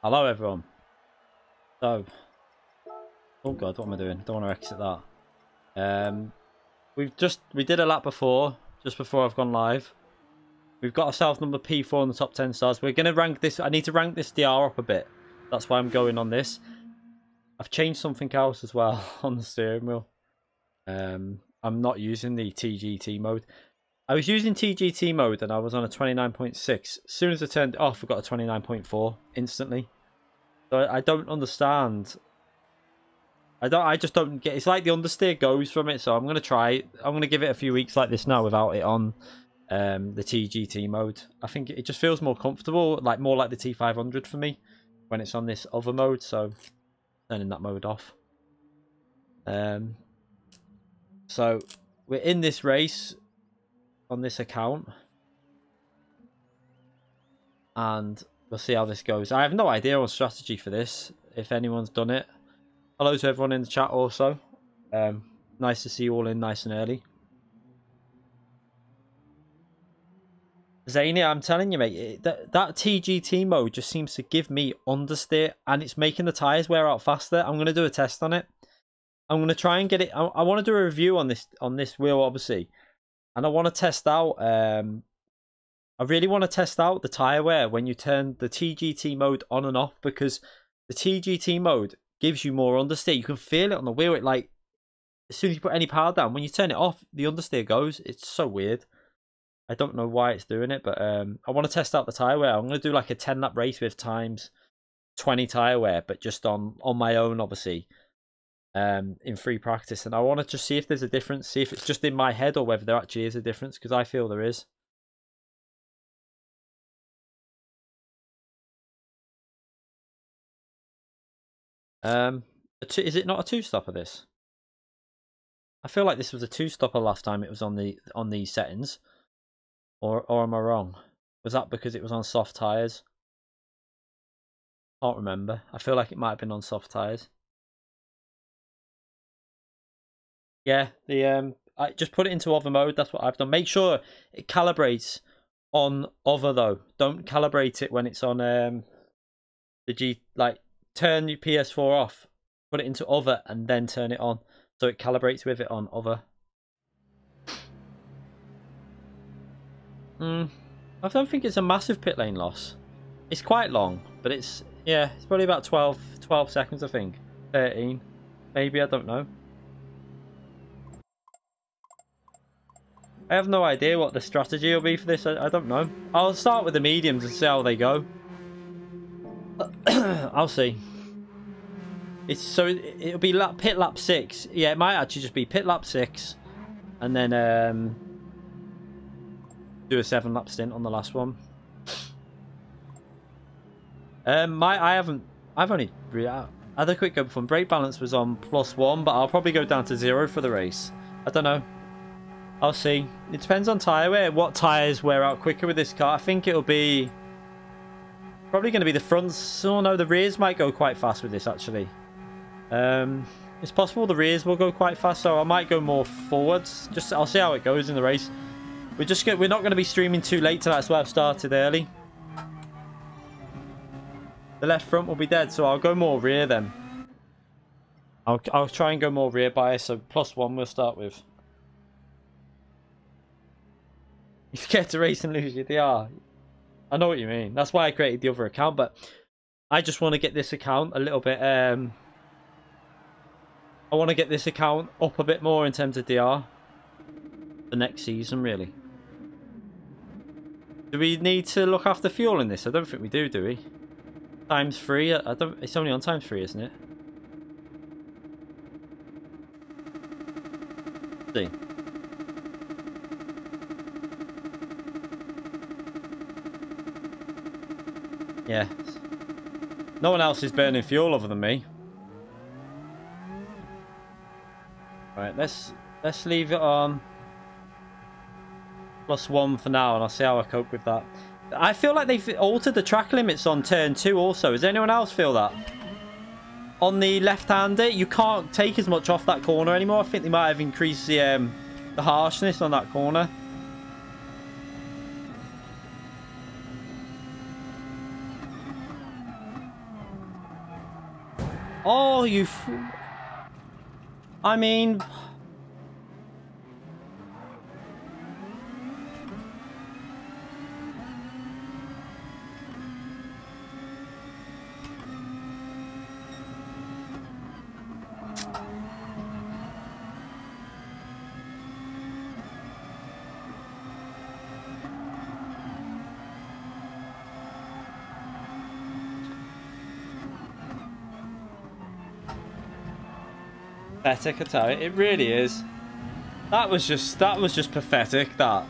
Hello everyone. So, oh god, what am I doing? I don't want to exit that. We did a lap before, just before I've gone live. We've got ourselves number P4 in the top 10 stars. We're going to rank this. I need to rank this DR up a bit. That's why I'm going on this. I've changed something else as well on the steering wheel. I'm not using the TGT mode. I was using TGT mode and I was on a 29.6. As soon as I turned it off, I got a 29.4 instantly. So I don't understand. I just don't get. It's like the understeer goes from it. So I'm gonna try it. I'm gonna give it a few weeks like this now without it on the TGT mode. I think it just feels more comfortable, like more like the T500 for me when it's on this other mode. So turning that mode off. So we're in this race on this account and we'll see how this goes. I have no idea on strategy for this, if anyone's done it. Hello to everyone in the chat also. Nice to see you all in nice and early. Zany, I'm telling you, mate, that TGT mode just seems to give me understeer and it's making the tyres wear out faster. I'm going to do a test on it. I'm going to try and get it. I want to do a review on this wheel, obviously. And I want to test out, I really want to test out the tyre wear when you turn the TGT mode on and off, because the TGT mode gives you more understeer. You can feel it on the wheel. It like, as soon as you put any power down, when you turn it off, the understeer goes. It's so weird. I don't know why it's doing it, but I want to test out the tyre wear. I'm going to do like a 10-lap race with times 20 tyre wear, but just on my own, obviously. in free practice, and I want to just see if there's a difference, see if it's just in my head or whether there actually is a difference, because I feel there is. Is it not a two-stopper, this? I feel like this was a two-stopper last time it was on these settings. Or am I wrong? Was that because it was on soft tyres? Can't remember. I feel like it might have been on soft tyres. Yeah, I just put it into other mode. That's what I've done. Make sure it calibrates on other though. Don't calibrate it when it's on turn your PS4 off, put it into other, and then turn it on, so it calibrates with it on other. I don't think it's a massive pit lane loss. It's quite long, but it's probably about 12 seconds, I think. 13, maybe, I don't know. I have no idea what the strategy will be for this. I don't know. I'll start with the mediums and see how they go. I'll see. It'll be pit lap 6. Yeah, it might actually just be pit lap 6, and then do a 7-lap stint on the last one. I've only had a quick go before. Brake balance was on +1, but I'll probably go down to 0 for the race. I don't know. I'll see. It depends on tyre wear. What tyres wear out quicker with this car? I think it'll be probably going to be the fronts. Oh no, the rears might go quite fast with this actually. It's possible the rears will go quite fast, so I might go more forwards. I'll see how it goes in the race. We're not going to be streaming too late tonight, so I've started early. The left front will be dead, so I'll go more rear then. I'll try and go more rear bias, so +1 we'll start with. You get to race and lose your DR. I know what you mean. That's why I created the other account, but I just want to get this account a little bit I want to get this account up a bit more in terms of DR the next season, really. Do we need to look after fuel in this? I don't think we do we? ×3? I don't. It's only on ×3, isn't it? Let's see. Yeah. No one else is burning fuel other than me. Right, let's leave it on +1 for now, and I'll see how I cope with that. I feel like they've altered the track limits on turn 2 also. Does anyone else feel that? On the left-hander, you can't take as much off that corner anymore. I think they might have increased the harshness on that corner. Oh, I mean... pathetic attack. It really is. That was just pathetic. That.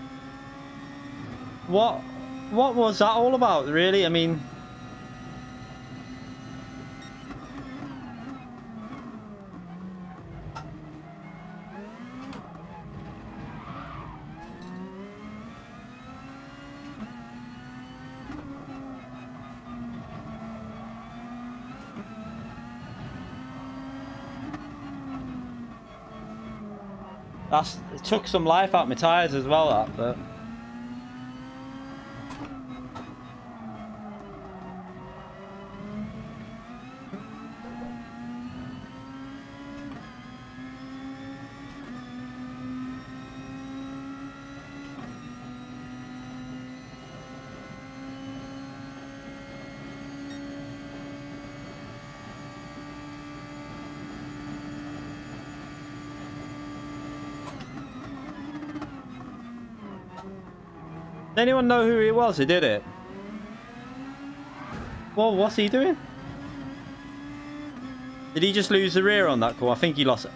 What was that all about? Really? I mean. It took some life out of my tyres as well, that, but... Does anyone know who he was who did it? Well, what's he doing? Did he just lose the rear on that call? I think he lost it.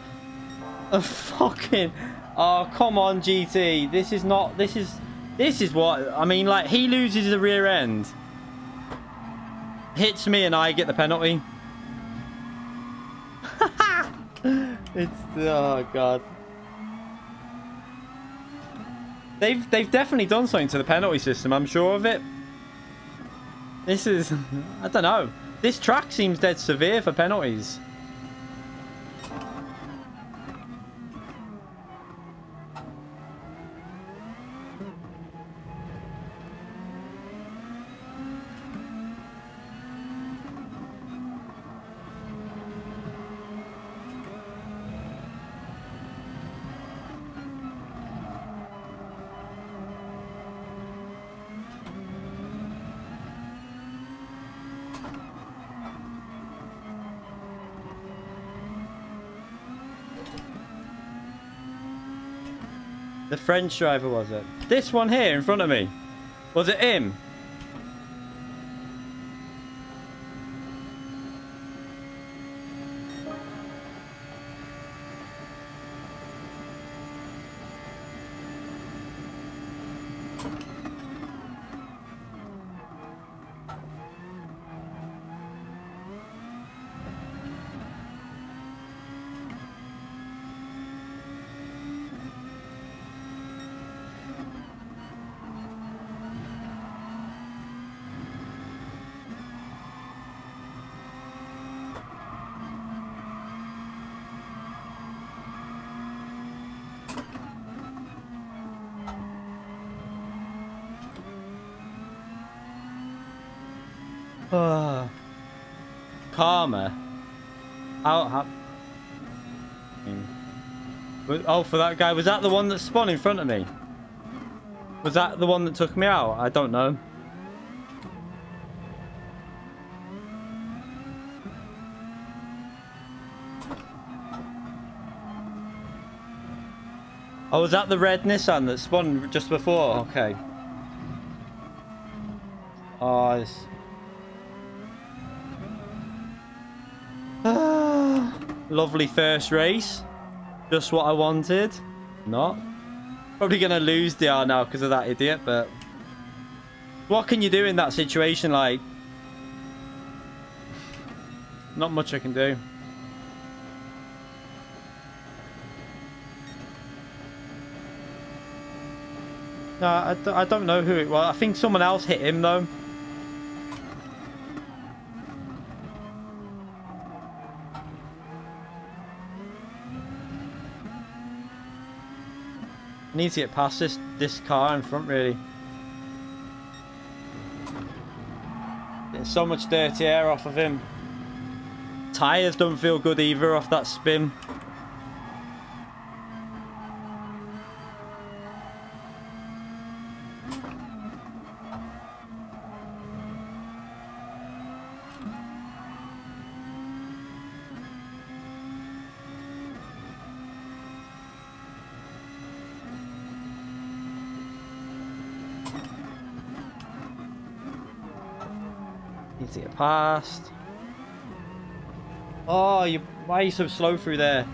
A fucking... Oh, come on, GT. This is not... This is what... I mean, like, he loses the rear end. Hits me and I get the penalty. It's... Oh, God. They've definitely done something to the penalty system. I'm sure of it. This is... I don't know. This track seems dead severe for penalties. The French driver, was it? This one here in front of me. Was it him? Karma. Oh, for that guy. Was that the one that spun in front of me? Was that the one that took me out? I don't know. Oh, was that the red Nissan that spun just before? Okay. Oh, this... Lovely first race. Just what I wanted. Not. Probably going to lose the R now because of that idiot, but... What can you do in that situation? Like... Not much I can do. No, I don't know who it was. I think someone else hit him, though. I need to get past this car in front, really. Getting so much dirty air off of him. Tyres don't feel good either off that spin. Need to get past. Oh, why are you so slow through there?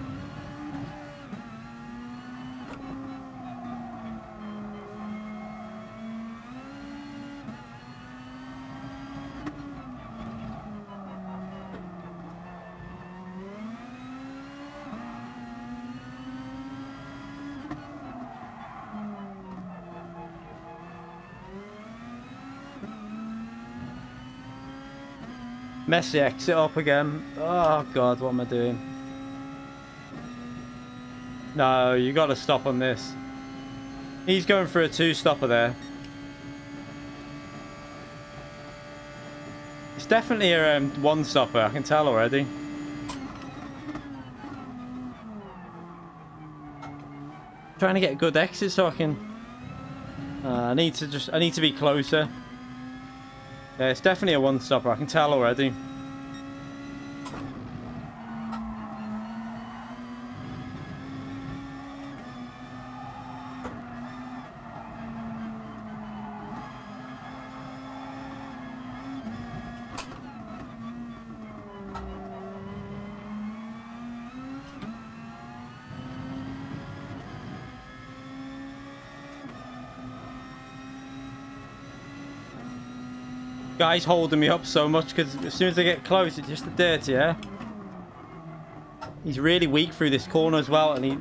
Mess the exit up again. Oh god, what am I doing? No, you got to stop on this. He's going for a two-stopper there. It's definitely a one-stopper, I can tell already. Trying to get a good exit so I can... I need to be closer. Yeah, it's definitely a one-stopper, I can tell already. Guy's holding me up so much because as soon as I get close, it's just the dirt, yeah? He's really weak through this corner as well, and he...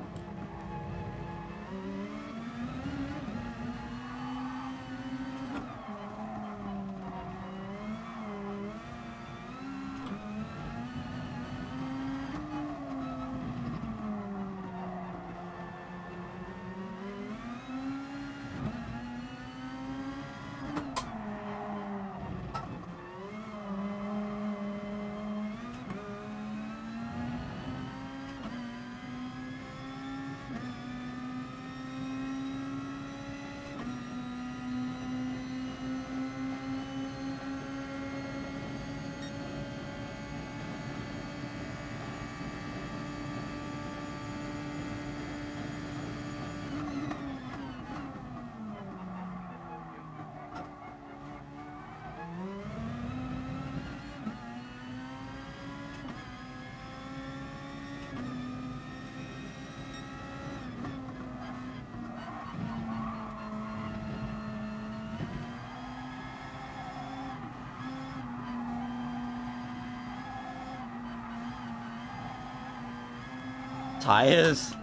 Tires.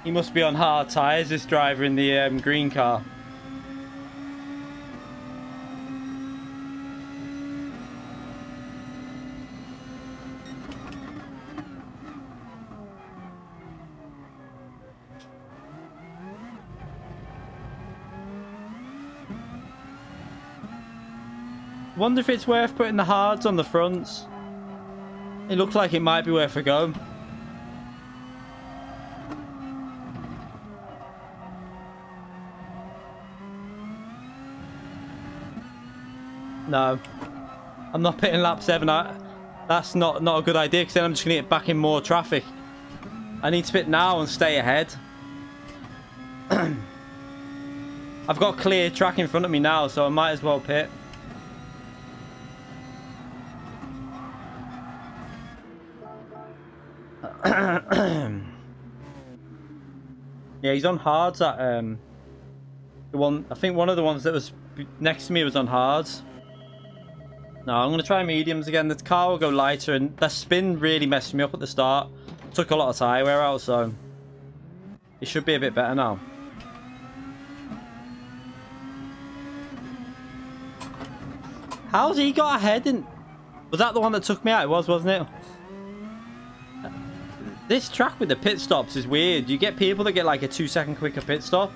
He must be on hard tires, this driver in the green car. Wonder if it's worth putting the hards on the fronts. It looks like it might be worth a go. No, I'm not pitting lap 7. That's not a good idea because then I'm just going to get back in more traffic. I need to pit now and stay ahead. I've got clear track in front of me now, so I might as well pit. Yeah, he's on hards at the one. I think one of the ones that was next to me was on hards. No, I'm gonna try mediums again. The car will go lighter, and the spin really messed me up at the start. Took a lot of tyre wear out, so it should be a bit better now. How's he got ahead? Was that the one that took me out? It was, wasn't it? This track with the pit stops is weird. You get people that get like a 2-second quicker pit stop.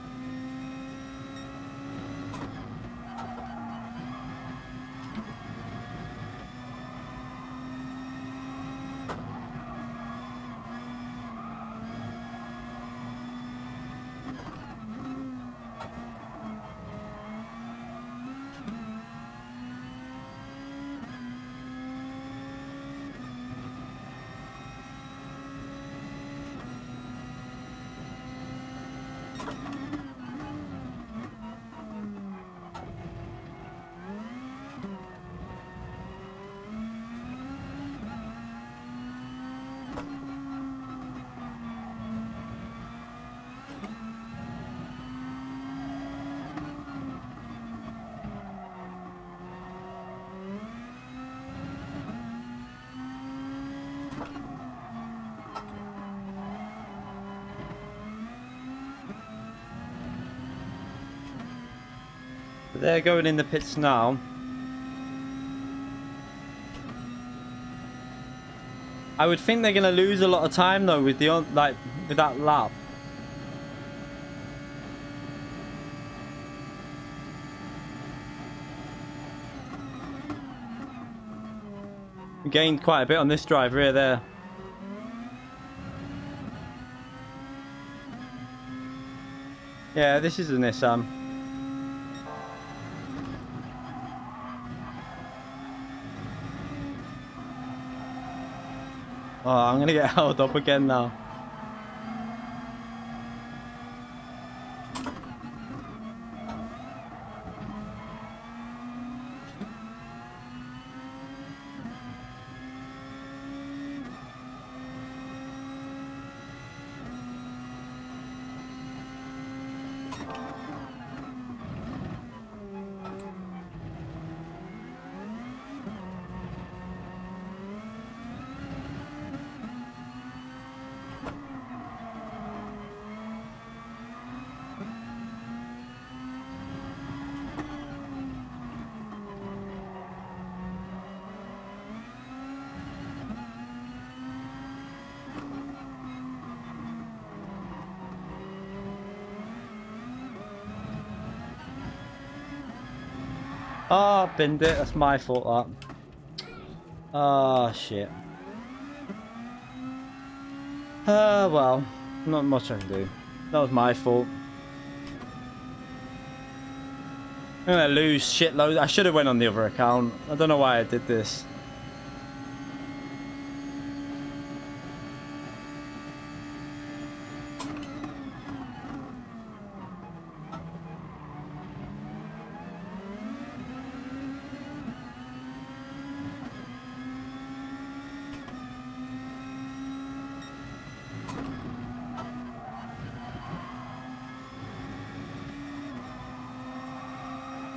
They're going in the pits now. I would think they're going to lose a lot of time though with the with that lap. We gained quite a bit on this driver here there. Yeah, this is a Nissan. Oh, I'm gonna get held up again now. Oh, I've binned it. That's my fault, that. Oh, shit. Well, not much I can do. That was my fault. I'm gonna lose shitloads. I should have went on the other account. I don't know why I did this.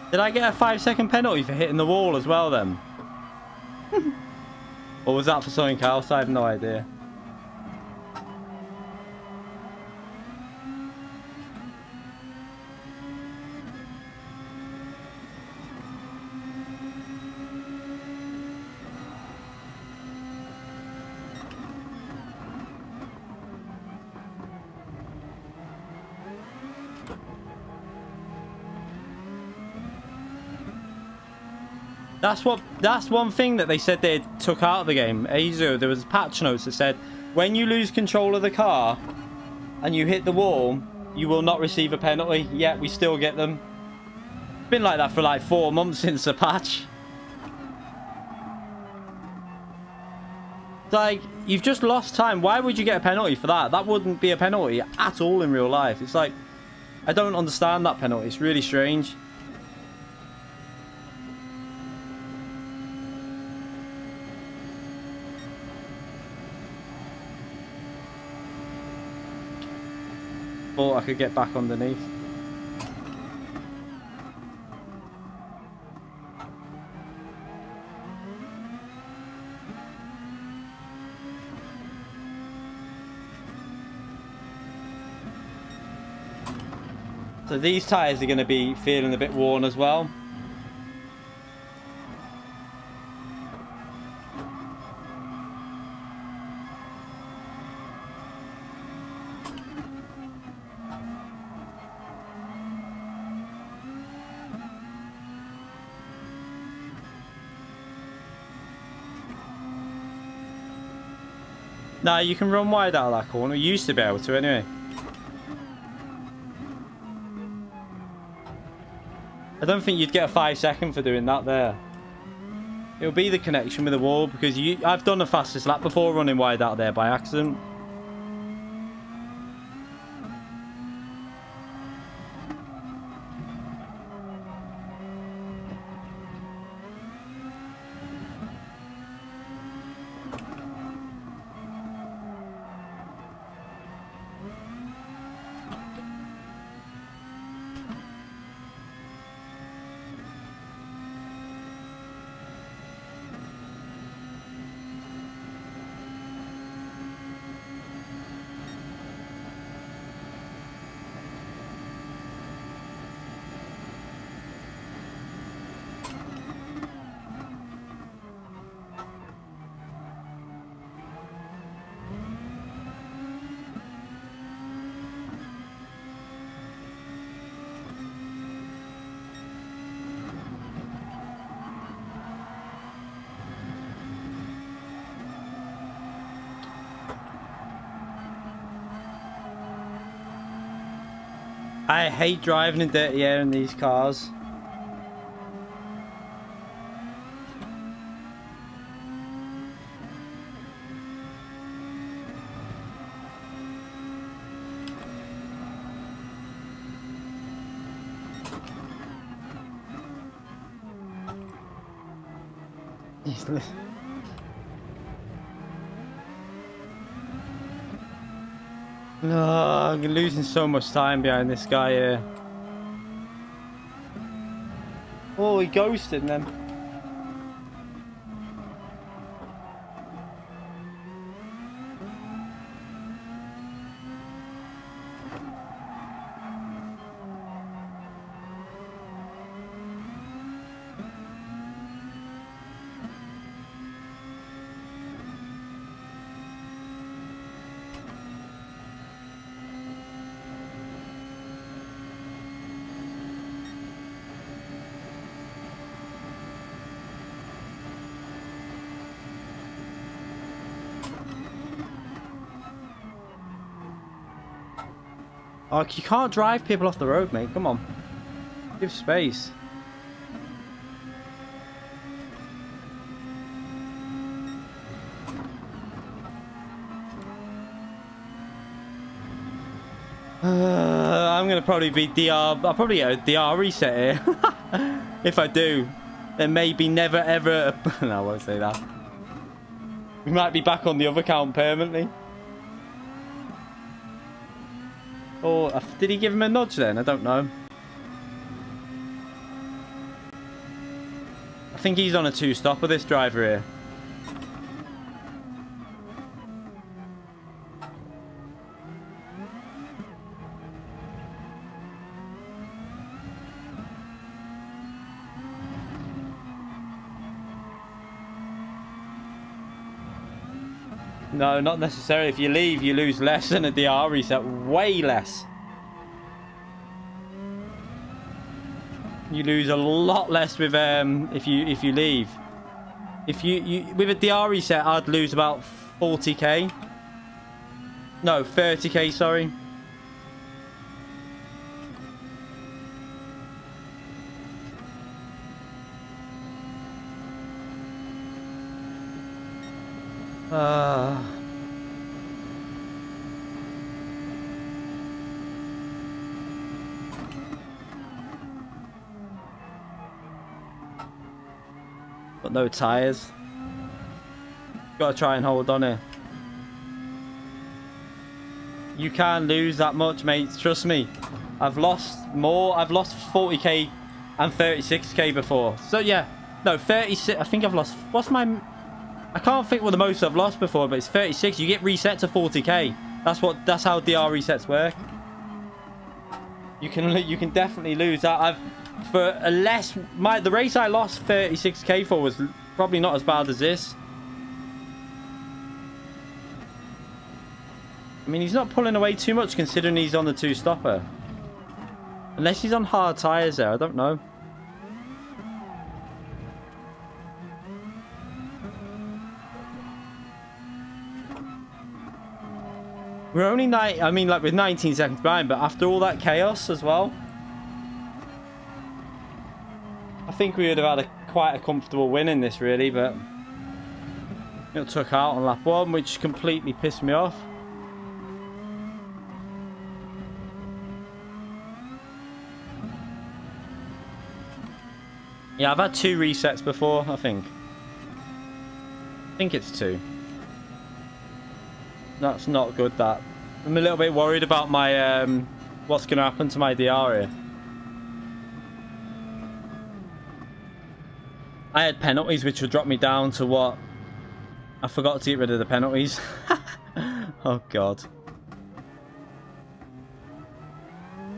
Did I get a 5-second penalty for hitting the wall as well then? Or was that for something else? I have no idea. That's one thing that they said they took out of the game. Azo, there was patch notes that said when you lose control of the car and you hit the wall, you will not receive a penalty. Yet we still get them. It's been like that for like 4 months since the patch. It's like, you've just lost time. Why would you get a penalty for that? That wouldn't be a penalty at all in real life. It's like, I don't understand that penalty. It's really strange. Thought I could get back underneath. So these tyres are going to be feeling a bit worn as well. Nah, you can run wide out of that corner. You used to be able to anyway. I don't think you'd get a 5-second for doing that there. It'll be the connection with the wall because I've done the fastest lap before running wide out there by accident. I hate driving in dirty air in these cars. No, I'm losing so much time behind this guy here. Oh, he ghosted them. Oh, you can't drive people off the road, mate. Come on. Give space. I'm gonna probably be DR. I'll probably get a DR reset here. If I do, then maybe never ever. No, I won't say that. We might be back on the other account permanently. Or did he give him a nudge then? I don't know. I think he's on a two-stopper, this driver here. No, not necessarily. If you leave, you lose less than a DR reset. Way less. You lose a lot less with if you leave. If you with a DR reset, I'd lose about 40k. No, 30k. Sorry. But no tires. Gotta try and hold on here. You can lose that much, mate. Trust me. I've lost more. I've lost 40k and 36k before. So yeah, no, 36. I think I've lost. What's my? I can't think what the most I've lost before, but it's 36. You get reset to 40k. That's how DR resets work. You can definitely lose that. The race I lost 36k for was probably not as bad as this. I mean, he's not pulling away too much considering he's on the two-stopper. Unless he's on hard tyres there, I don't know. We're only with 19 seconds behind, but after all that chaos as well, I think we would have had quite a comfortable win in this, really, but it took out on lap 1, which completely pissed me off. Yeah, I've had 2 resets before, I think. I think it's 2. That's not good, that. I'm a little bit worried about my, what's going to happen to my DR here. I had penalties, which would drop me down to what? I forgot to get rid of the penalties. Oh, God.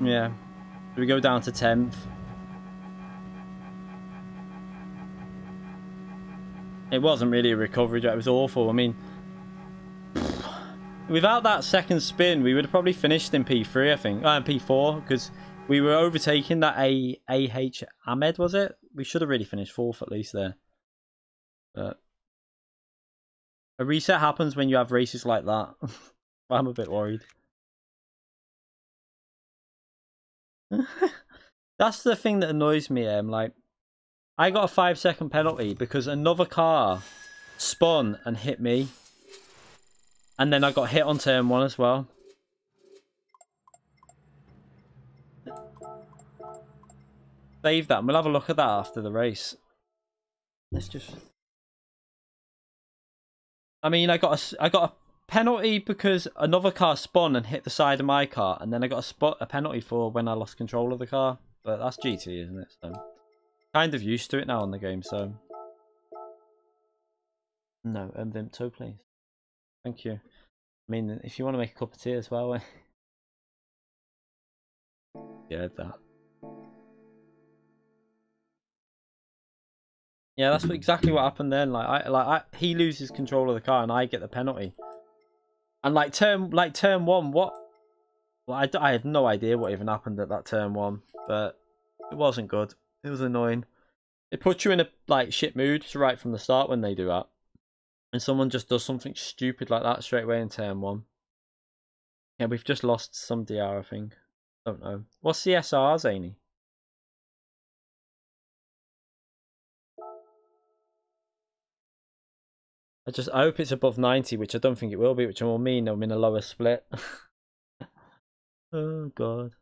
Yeah. We go down to 10th. It wasn't really a recovery drive. It was awful. I mean, without that second spin, we would have probably finished in P3, I think. P4, because we were overtaking that A.H. Ahmed, was it? We should have really finished 4th at least there. But a reset happens when you have races like that. I'm a bit worried. That's the thing that annoys me. Like, I got a 5-second penalty because another car spun and hit me. And then I got hit on turn 1 as well. Save that and we'll have a look at that after the race. Let's just... I mean, I got a penalty because another car spun and hit the side of my car. And then I got a penalty for when I lost control of the car. But that's GT, isn't it? So... kind of used to it now in the game, so... No, Vimto, please. Thank you. I mean, if you want to make a cup of tea as well... yeah, that. Yeah, that's exactly what happened then. He loses control of the car and I get the penalty. And turn 1, what? Well, I had no idea what even happened at that turn 1, but it wasn't good. It was annoying. It puts you in a shit mood right from the start when they do that. And someone just does something stupid like that straight away in turn 1. Yeah, we've just lost some DR, I think. Don't know. What's the SR, Zany? I hope it's above 90, which I don't think it will be, which will mean I'm in a lower split. Oh, God.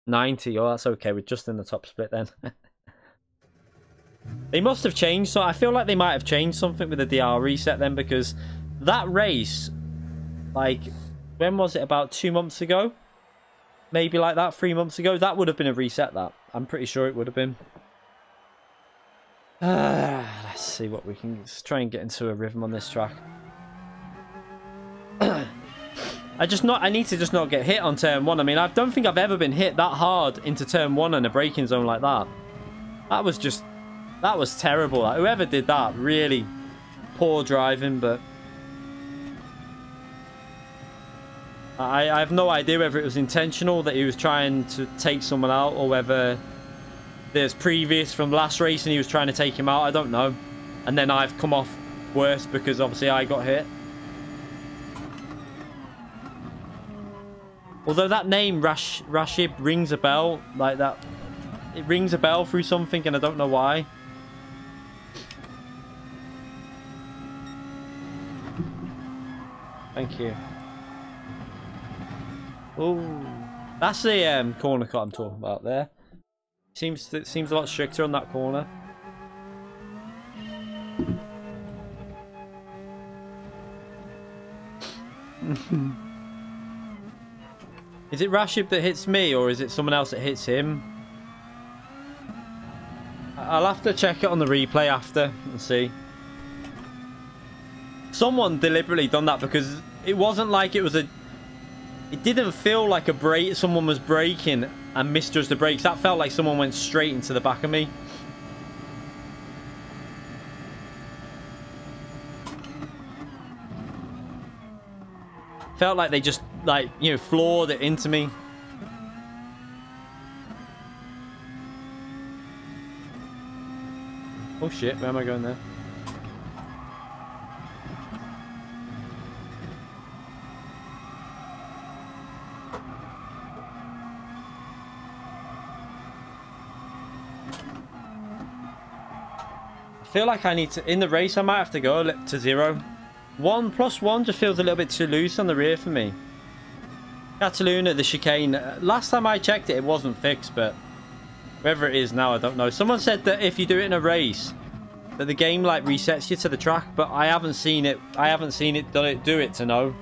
90, oh, that's okay. We're just in the top split then. They must have changed, so I feel like they might have changed something with the DR reset then, because that race, like, when was it? About 2 months ago? Maybe like that, 3 months ago? That would have been a reset, that. I'm pretty sure it would have been. Let's see what we can... Let's try and get into a rhythm on this track. I need to just not get hit on turn 1. I mean, I don't think I've ever been hit that hard into turn 1 in a braking zone like that. That was terrible. Like, whoever did that, really poor driving, but I have no idea whether it was intentional that he was trying to take someone out, or whether there's previous from last race and he was trying to take him out. I don't know. And then I've come off worse because obviously I got hit. Although that name, Rashib, rings a bell. Like that. It rings a bell through something and I don't know why. Thank you. Oh, that's the corner cut I'm talking about there. Seems a lot stricter on that corner. Is it Rashib that hits me, or is it someone else that hits him? I'll have to check it on the replay after and see. Someone deliberately done that, because it wasn't like it was a... It didn't feel like a brake. Someone was braking and misjudged the brakes. That felt like someone went straight into the back of me. Felt like they just, like, you know, floored it into me. Oh shit, where am I going there? I feel like I need to, in the race I might have to go to 0. 1+1 just feels a little bit too loose on the rear for me. Cataluna, the chicane. Last time I checked it, it wasn't fixed, but whether it is now, I don't know. Someone said that if you do it in a race, that the game like resets you to the track, but I haven't seen it. I haven't seen it do it to know.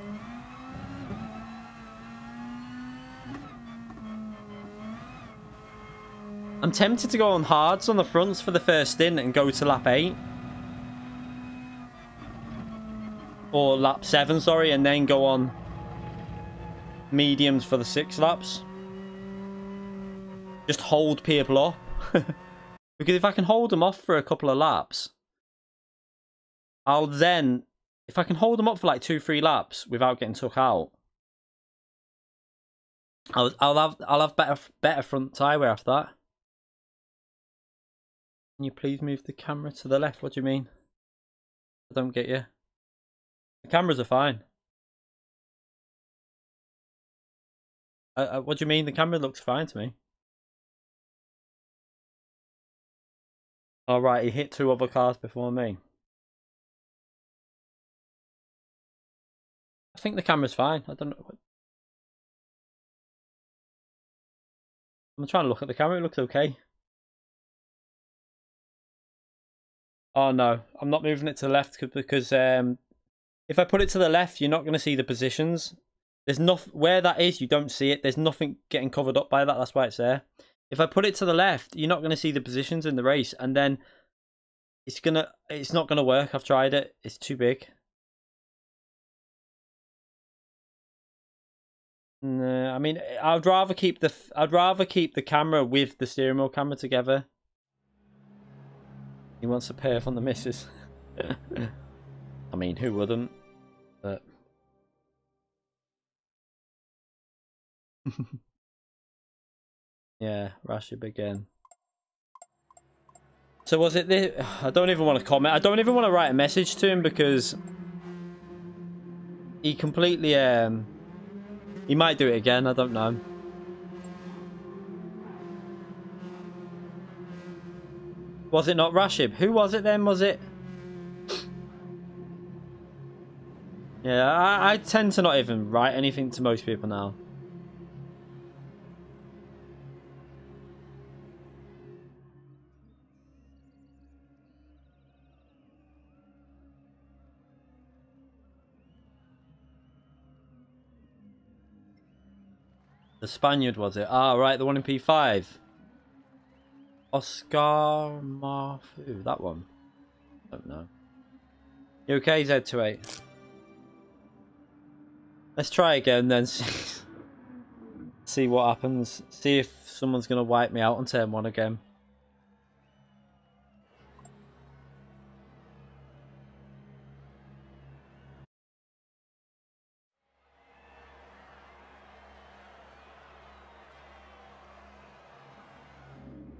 I'm tempted to go on hards on the fronts for the first stint and go to lap 8. Or lap 7, sorry, and then go on mediums for the 6 laps. Just hold people up. Because if I can hold them off for a couple of laps, I'll then... If I can hold them up for like 2-3 laps without getting took out, I'll have better front tyre wear after that. Can you please move the camera to the left? What do you mean? I don't get you. The cameras are fine. What do you mean? The camera looks fine to me. All right, he hit 2 other cars before me. I think the camera's fine. I don't know. I'm trying to look at the camera. It looks okay. Oh no, I'm not moving it to the left because if I put it to the left, you're not going to see the positions. There's nothing where that is. You don't see it. There's nothing getting covered up by that. That's why it's there. If I put it to the left, you're not going to see the positions in the race, and then it's not gonna work. I've tried it. It's too big. No, I mean, I'd rather keep the camera with the steering wheel camera together. He wants a pair from the missus. I mean, who wouldn't? But yeah, Rashib again. So was it this? I don't even want to comment. I don't even want to write a message to him because He completely he might do it again, I don't know. Was it not Rashib? Who was it then? Was it? Yeah, I tend to not even write anything to most people now. The Spaniard, was it? Ah, right, the one in P5. Oscar Marfu, that one. I don't know. You okay, Z28? Let's try again then. See what happens. See if someone's going to wipe me out on turn 1 again.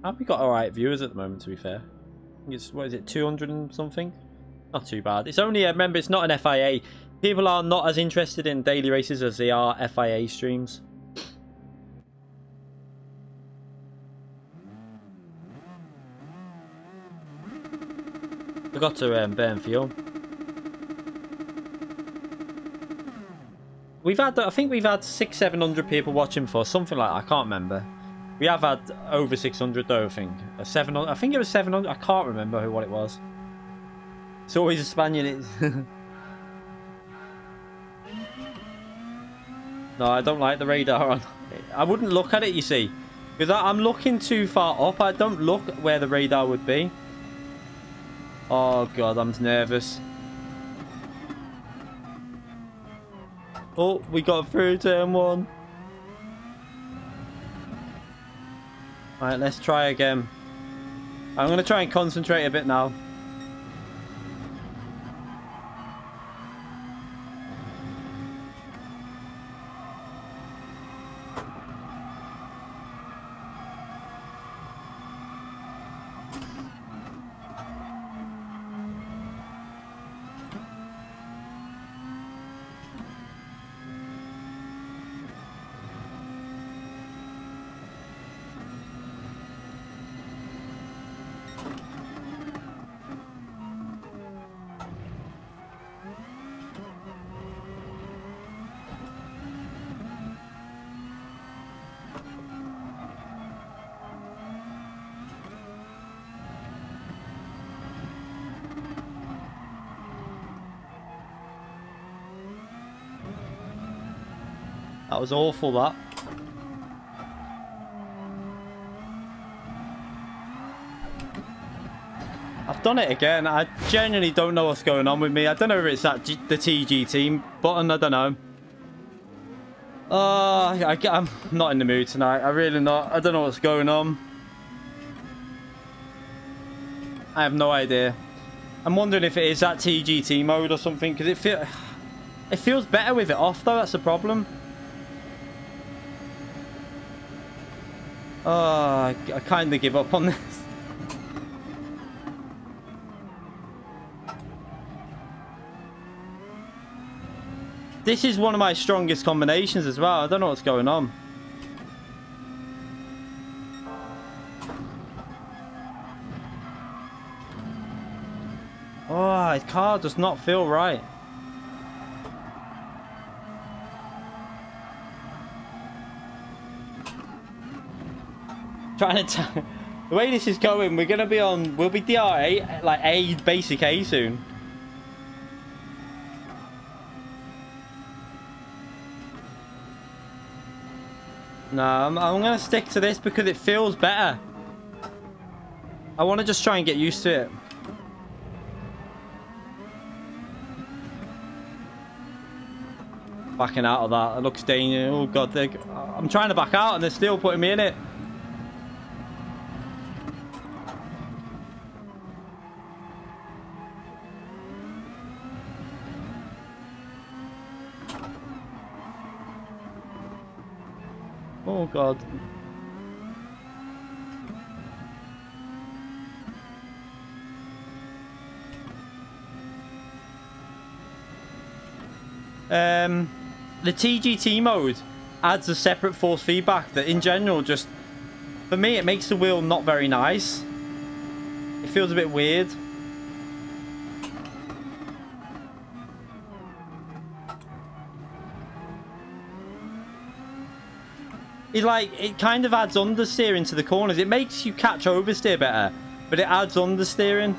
Have we got alright viewers at the moment, to be fair? I think it's, what is it, 200 and something? Not too bad. It's only, remember, it's not an FIA. People are not as interested in daily races as they are FIA streams. Forgot to burn fuel. We've had, I think we've had 600-700 people watching for something like that. I can't remember. We have had over 600 though, I think. 700, I think it was 700. I can't remember what it was. It's always a Spaniard. No, I don't like the radar on. I wouldn't look at it, you see. Because I'm looking too far up. I don't look where the radar would be. Oh, God, I'm nervous. Oh, we got through turn 1. Alright, let's try again. I'm going to try and concentrate a bit now. That was awful, that. I've done it again. I genuinely don't know what's going on with me. I don't know if it's that the TGT button. I don't know. I'm not in the mood tonight. I really not. I don't know what's going on. I have no idea. I'm wondering if it is that TGT mode or something, because it feels better with it off, though. That's the problem. Oh, I kind of give up on this. This is one of my strongest combinations as well. I don't know what's going on. Oh, his car does not feel right. Trying to the way this is going, we're gonna be on. We'll be DR8, like A basic A soon. No, I'm gonna stick to this because it feels better. I want to just try and get used to it. Backing out of that, it looks dangerous. Oh god, I'm trying to back out and they're still putting me in it. Oh god. The TGT mode adds a separate force feedback that in general just, for me, it makes the wheel not very nice. It feels a bit weird. It kind of adds understeer into the corners. It makes you catch oversteer better, but it adds understeering.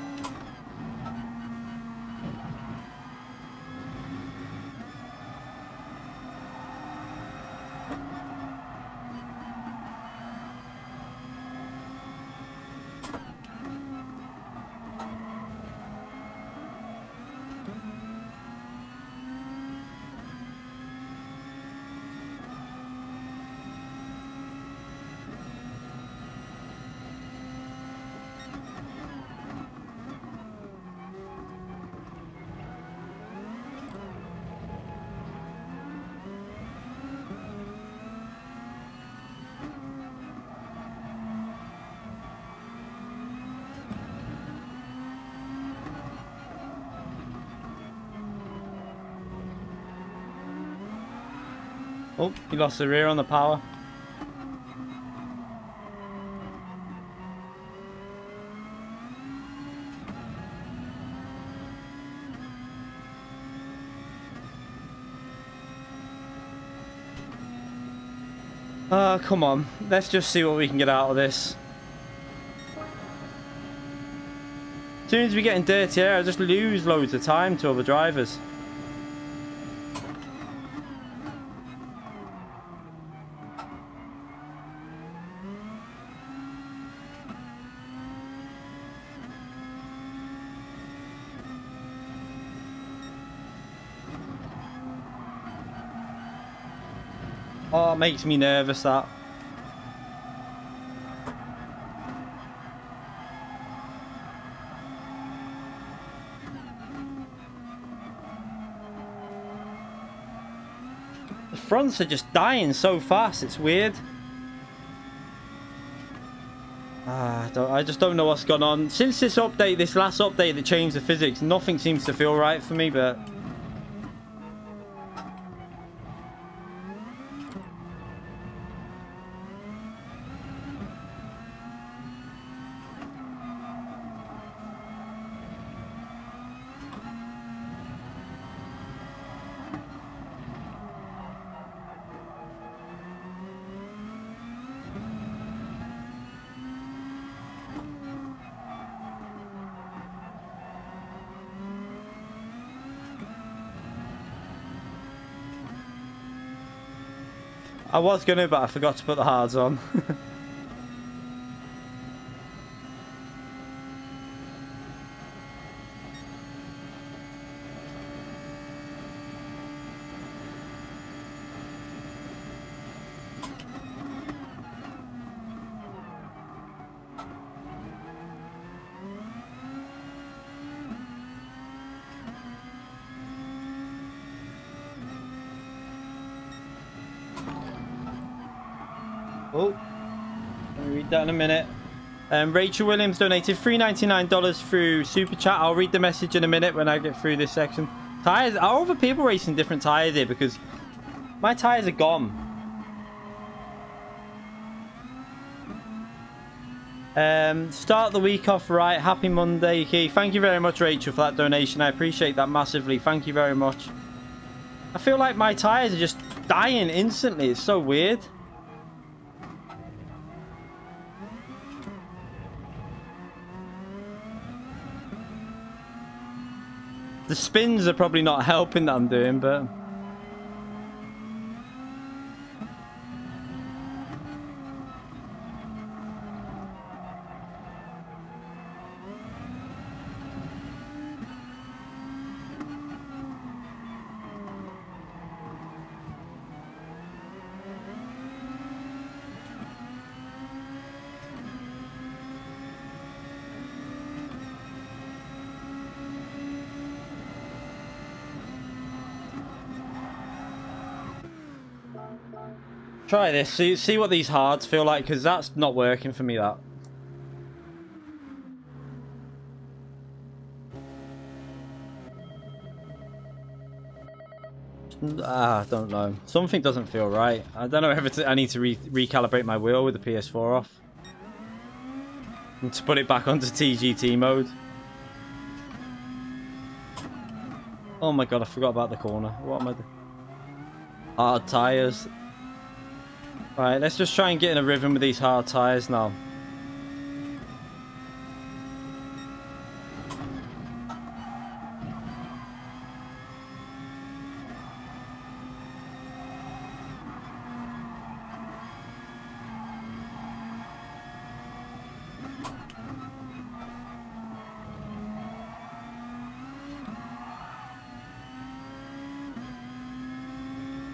Oh, he lost the rear on the power. Come on. Let's just see what we can get out of this. As soon as we get in dirty air, I just lose loads of time to other drivers. Oh, it makes me nervous, that. The fronts are just dying so fast, it's weird. I just don't know what's gone on. Since this update, this last update that changed the physics, nothing seems to feel right for me, but... I was gonna, but I forgot to put the hards on. Oh, let me read that in a minute. Rachel Williams donated $3.99 through Super Chat. I'll read the message in a minute when I get through this section. Tires. Are other people racing different tires here? Because my tires are gone. Start the week off right. Happy Monday, Keith. Thank you very much, Rachel, for that donation. I appreciate that massively. Thank you very much. I feel like my tires are just dying instantly. It's so weird. The spins are probably not helping that I'm doing, but... Try this, see what these hards feel like, because that's not working for me, that. I don't know. Something doesn't feel right. I don't know if I need to recalibrate my wheel with the PS4 off. And to put it back onto TGT mode. Oh my god, I forgot about the corner. What am I doing? Hard tyres. Right, let's just try and get in a rhythm with these hard tyres now.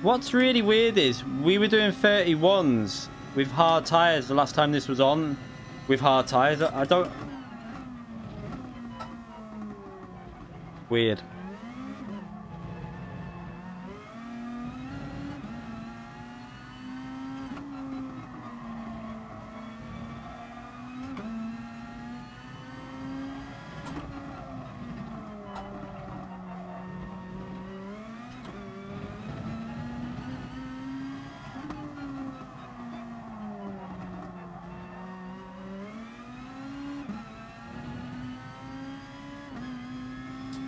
What's really weird is we were doing 31s with hard tyres the last time this was on with hard tyres. I don't... Weird.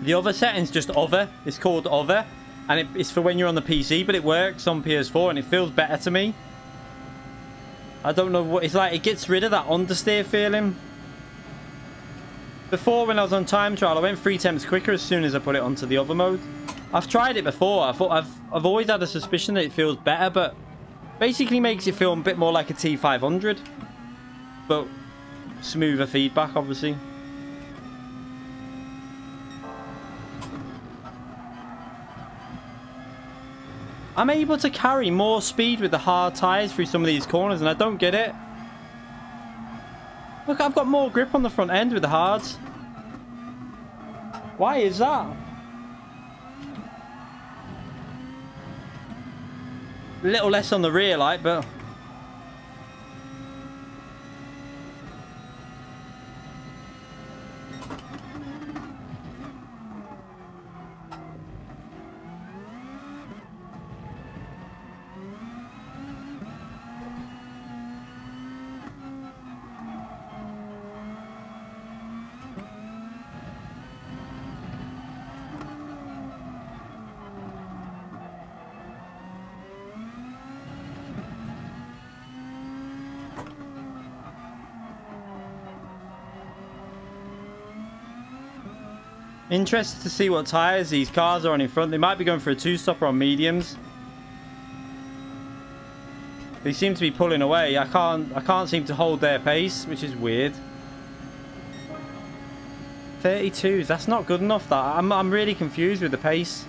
The other setting's just other. It's called other. And it's for when you're on the PC, but it works on PS4 and it feels better to me. I don't know what... It's like it gets rid of that understeer feeling. Before, when I was on time trial, I went 3 temps quicker as soon as I put it onto the other mode. I've tried it before. I've always had a suspicion that it feels better, but basically makes it feel a bit more like a T500. But smoother feedback, obviously. I'm able to carry more speed with the hard tyres through some of these corners, and I don't get it. Look, I've got more grip on the front end with the hards. Why is that? A little less on the rear light, but... Interested to see what tyres these cars are on in front. They might be going for a 2-stopper on mediums. They seem to be pulling away. I can't seem to hold their pace, which is weird. 32s, that's not good enough. That I'm really confused with the pace.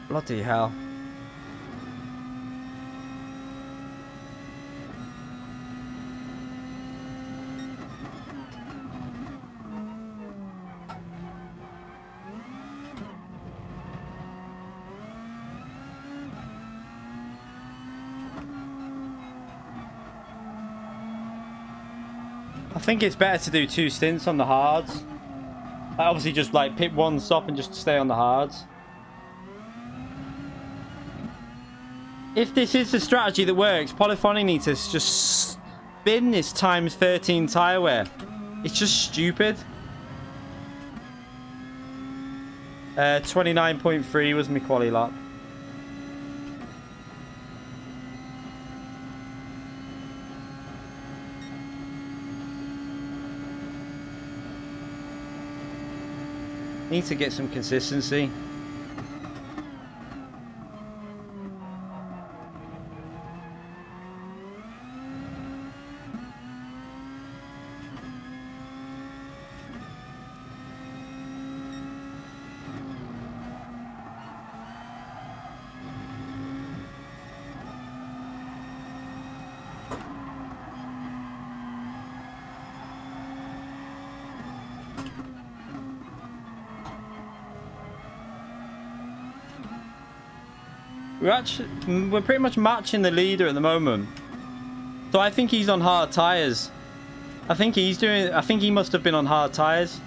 Bloody hell. I think it's better to do 2 stints on the hards. I obviously just like pick one stop and just stay on the hards. If this is the strategy that works, Polyphony needs to just spin this times 13 tyre wear. It's just stupid. 29.3 was my quali lap. Need to get some consistency. We're pretty much matching the leader at the moment. So I think he's on hard tires. I think he must have been on hard tires.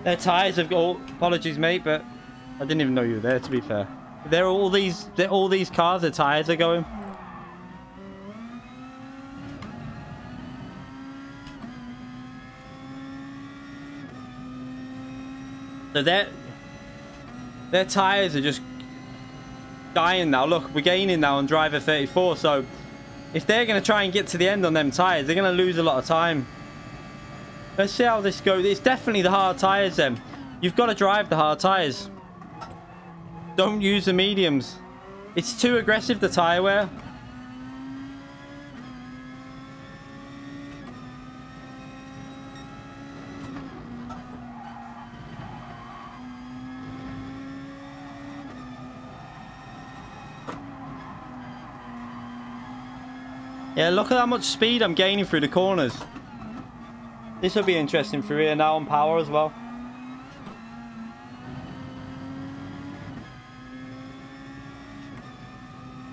Their tyres have got... Apologies, mate, but I didn't even know you were there, to be fair. All these cars, the tyres are going. So their tyres are just dying now. Look, we're gaining now on driver 34, so if they're going to try and get to the end on them tyres, they're going to lose a lot of time. Let's see how this goes. It's definitely the hard tyres then. You've got to drive the hard tyres. Don't use the mediums. It's too aggressive, the tyre wear. Yeah, look at how much speed I'm gaining through the corners. This will be interesting for here now on power as well.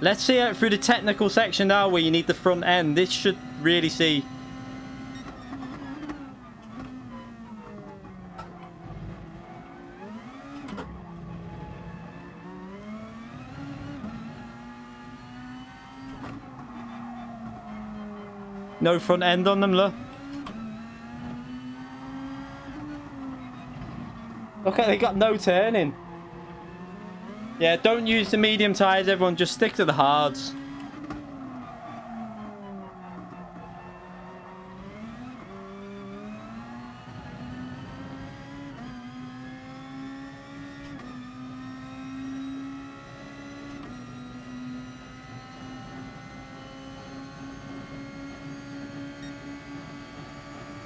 Let's see it through the technical section now where you need the front end. This should really see. No front end on them, look. Look at, they got no turning. Yeah, don't use the medium tyres, everyone. Just stick to the hards.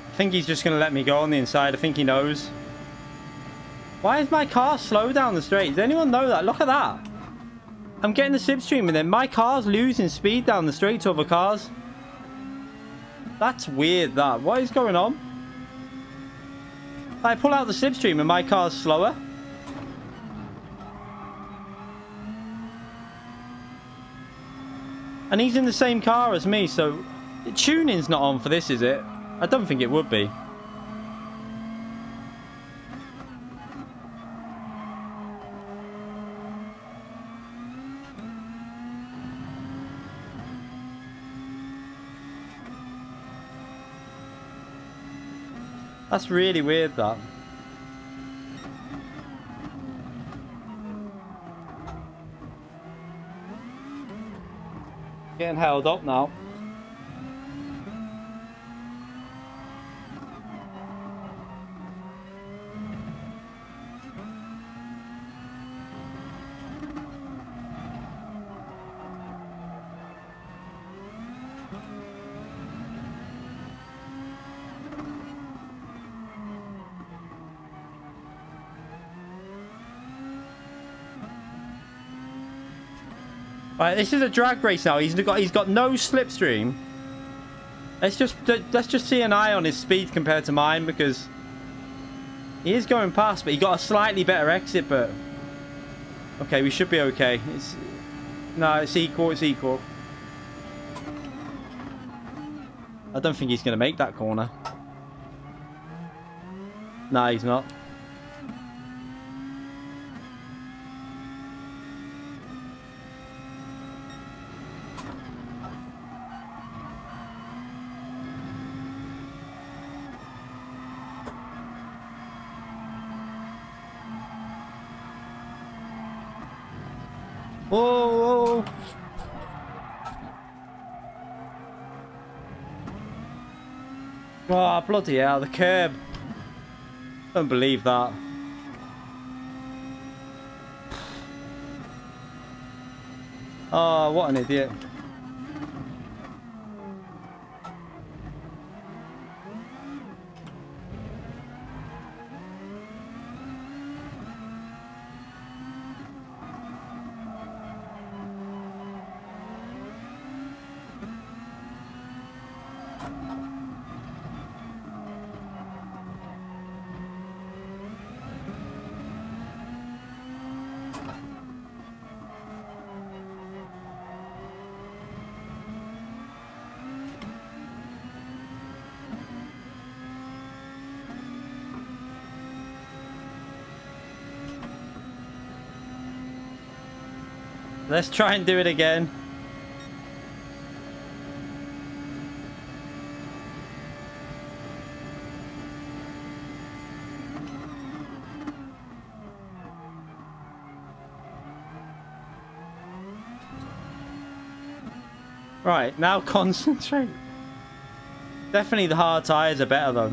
I think he's just going to let me go on the inside. I think he knows. Why is my car slow down the straight? Does anyone know that? Look at that. I'm getting the slipstream and then my car's losing speed down the straight to other cars. That's weird, that. What is going on? I pull out the slipstream and my car's slower. And he's in the same car as me, so the tuning's not on for this, is it? I don't think it would be. That's really weird, that. Getting held up now. Right, this is a drag race now. He's got no slipstream. Let's just see an eye on his speed compared to mine, because he is going past, but he got a slightly better exit. But okay, we should be okay. It's equal. It's equal. I don't think he's going to make that corner. No, he's not. Whoa, whoa. Oh, bloody hell, the curb. Don't believe that. Oh, what an idiot. Let's try and do it again. Right, now concentrate. Definitely the hard tyres are better though.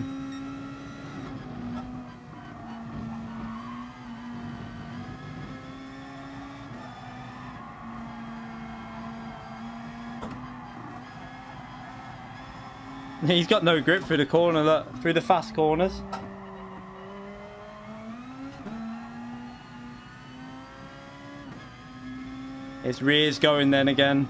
He's got no grip through the corner, look, through the fast corners. His rear's going then again.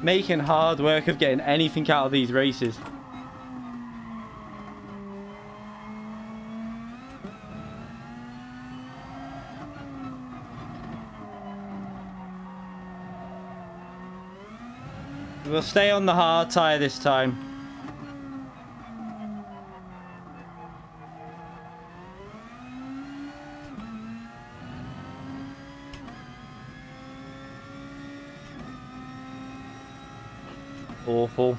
Making hard work of getting anything out of these races. We'll stay on the hard tyre this time. Awful.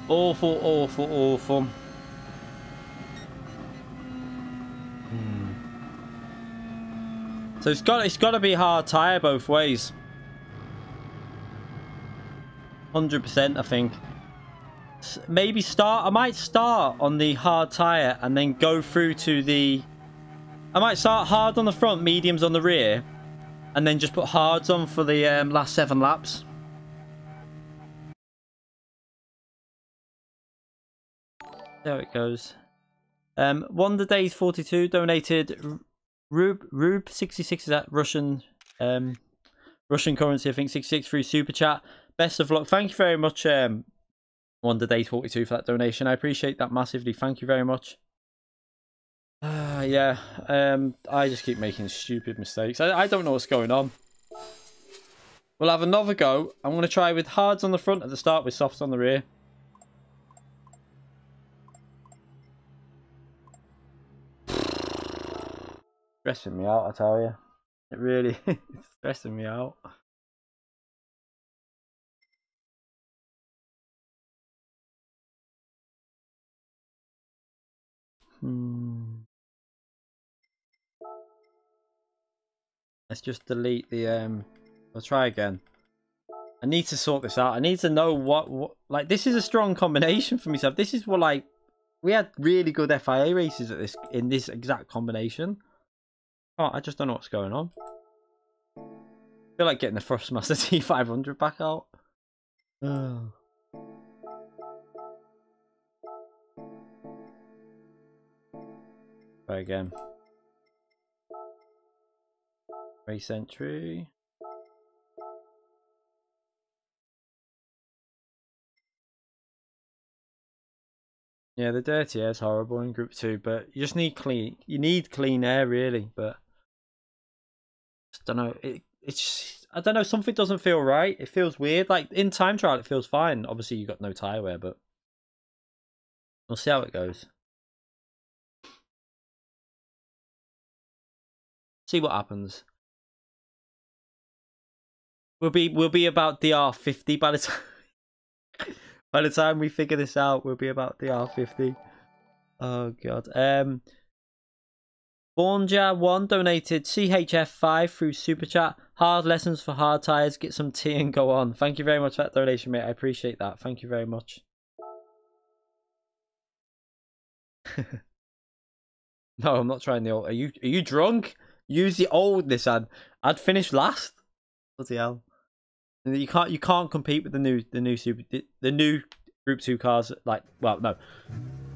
Awful, awful, awful. So it's got to be hard tyre both ways. 100%, I think. Maybe start. I might start on the hard tyre and then go through to the. I might start hard on the front, mediums on the rear, and then just put hards on for the last 7 laps. There it goes. Wonder Days 42 donated Rube 66, is that Russian Russian currency, I think, 66 through super chat. Best of luck. Thank you very much, Wonder Days 42 for that donation. I appreciate that massively. Thank you very much. Yeah, I just keep making stupid mistakes. I don't know what's going on. We'll have another go. I'm going to try with hards on the front at the start with softs on the rear. Stressing me out, I tell you. It really is stressing me out. Let's just delete the I'll try again. I need to sort this out. I need to know what like, this is a strong combination for myself. This is what, like, we had really good FIA races at this in this exact combination. Oh, I just don't know what's going on. I feel like getting the Thrustmaster T500 back out. Oh. Try again. Race entry. Yeah, the dirty air is horrible in Group 2, but you just need clean. You need clean air, really. But I don't know. It's I don't know. Something doesn't feel right. It feels weird. Like in time trial, it feels fine. Obviously, you got no tyre wear, but we'll see how it goes. See what happens. We'll be about DR50 by the time. By the time we figure this out, we'll be about DR50. Oh god. Bornja1 donated CHF5 through super chat. Hard lessons for hard tyres. Get some tea and go on. Thank you very much for that donation, mate. I appreciate that. Thank you very much. No, I'm not trying the old. Are you drunk? Use the old Nissan. I'd finish last. Bloody hell. You can't compete with the new Group 2 cars. Like, well, no,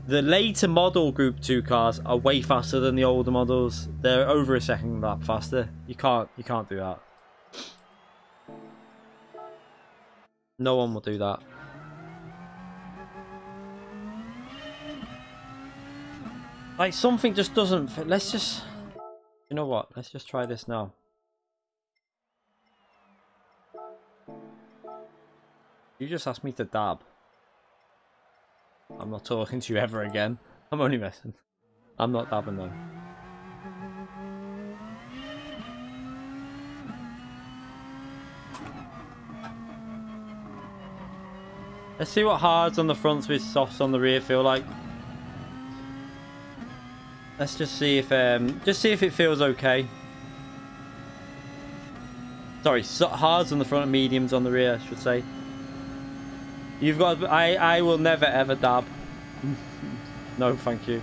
the later model Group 2 cars are way faster than the older models. They're over a second lap faster. You can't do that. No one will do that. Like, something just doesn't. Let's just. You know what? Let's just try this now. You just asked me to dab. I'm not talking to you ever again. I'm only messing. I'm not dabbing though. Let's see what hards on the fronts with softs on the rear feel like. Let's just see if it feels okay. Sorry, hards on the front and mediums on the rear, I should say. You've got. I will never ever dab. No, thank you.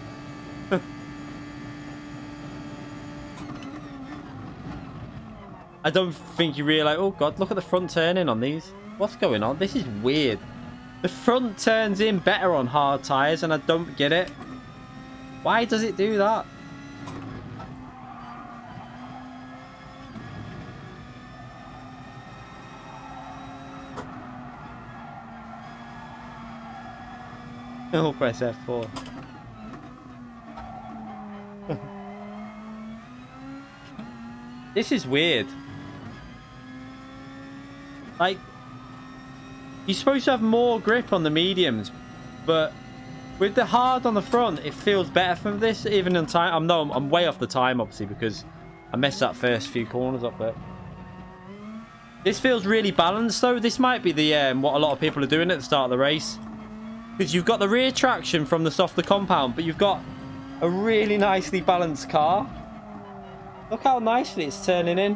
I don't think you realise. Oh god, look at the front turning on these. What's going on? This is weird. The front turns in better on hard tyres, and I don't get it. Why does it do that? I'll press F4. This is weird. Like, you're supposed to have more grip on the mediums, but with the hard on the front, it feels better from this, even in time. I'm way off the time, obviously, because I messed that first few corners up there. This feels really balanced, though. This might be the what a lot of people are doing at the start of the race. Because you've got the rear traction from the softer compound, but you've got a really nicely balanced car. Look how nicely it's turning in.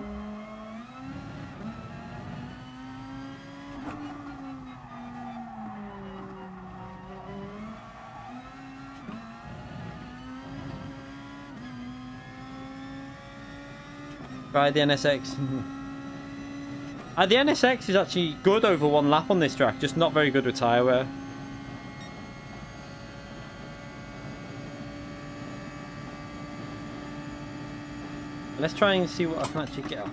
Try the NSX. The NSX is actually good over one lap on this track, just not very good with tyre wear. Let's try and see what I can actually get.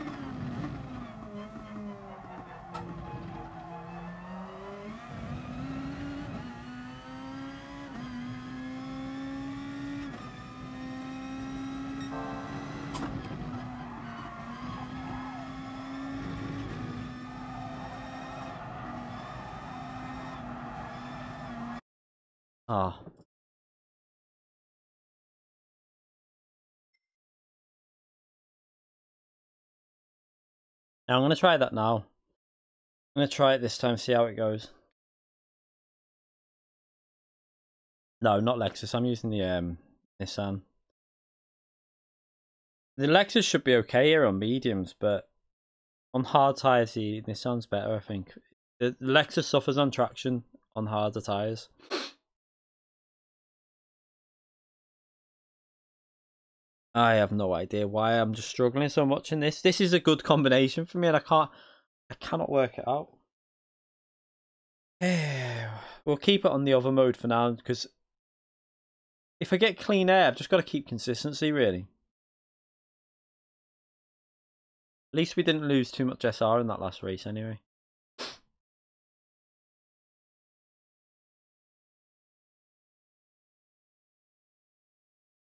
Ah. Now I'm going to try that now. I'm going to try it this time, see how it goes. No, not Lexus. I'm using the Nissan. The Lexus should be okay here on mediums, but on hard tyres, the Nissan's better, I think. The Lexus suffers on traction on harder tyres. I have no idea why I'm just struggling so much in this. This is a good combination for me, and I cannot work it out. We'll keep it on the other mode for now, because if I get clean air, I've just got to keep consistency, really. At least we didn't lose too much SR in that last race, anyway.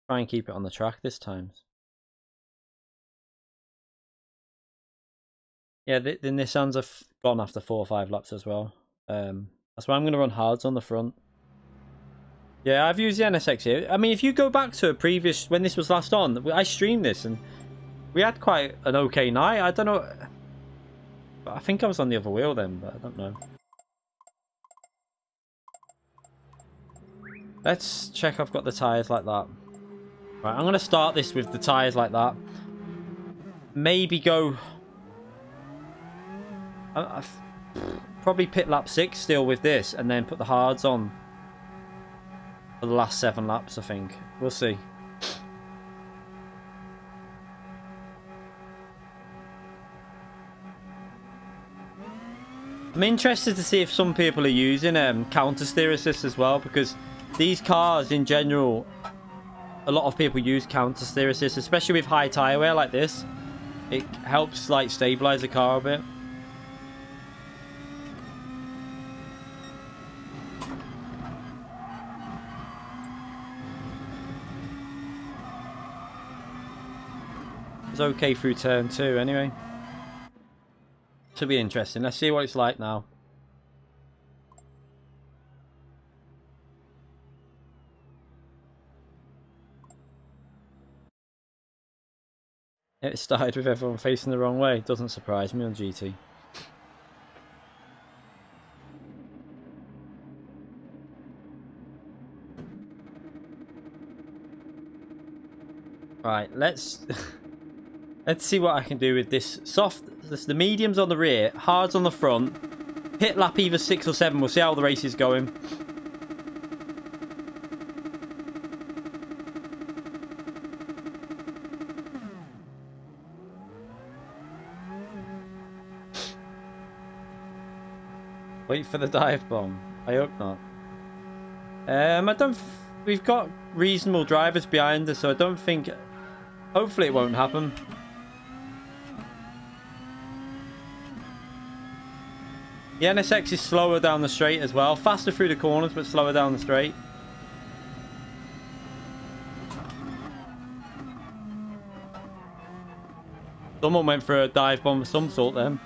Try and keep it on the track this time. Yeah, the Nissans have gone after 4 or 5 laps as well. That's why I'm going to run hards on the front. Yeah, I've used the NSX here. I mean, if you go back to a previous, when this was last on, I streamed this and we had quite an okay night. I don't know. I think I was on the other wheel then, but I don't know. Let's check I've got the tyres like that. Right, I'm going to start this with the tyres like that. Maybe go... probably pit lap 6 still with this, and then put the hards on for the last 7 laps, I think. We'll see. I'm interested to see if some people are using counter steer assist as well, because these cars in general, a lot of people use counter steer assist, especially with high tyre wear like this. It helps like stabilize the car a bit. It's okay through turn 2 anyway. Should be interesting. Let's see what it's like now. It started with everyone facing the wrong way. Doesn't surprise me on GT. Right, let's see what I can do with this soft. The mediums on the rear, hards on the front. Pit lap either 6 or 7. We'll see how the race is going. Wait for the dive bomb. I hope not. I don't. We've got reasonable drivers behind us, so I don't think. Hopefully, it won't happen. The NSX is slower down the straight as well. Faster through the corners, but slower down the straight. Someone went for a dive bomb of some sort then.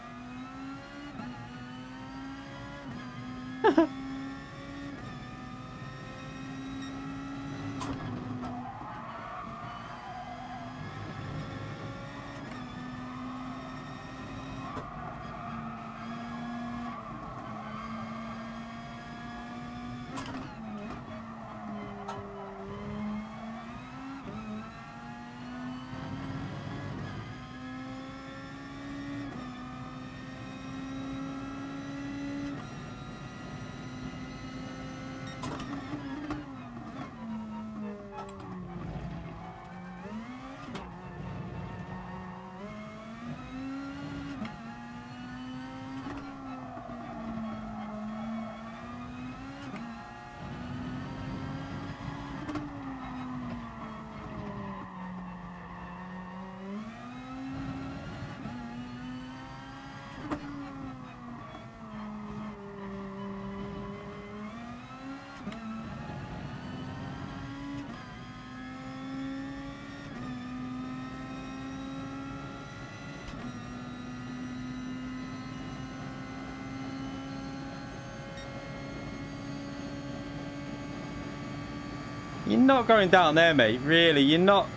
You're not going down there, mate. Really, you're not.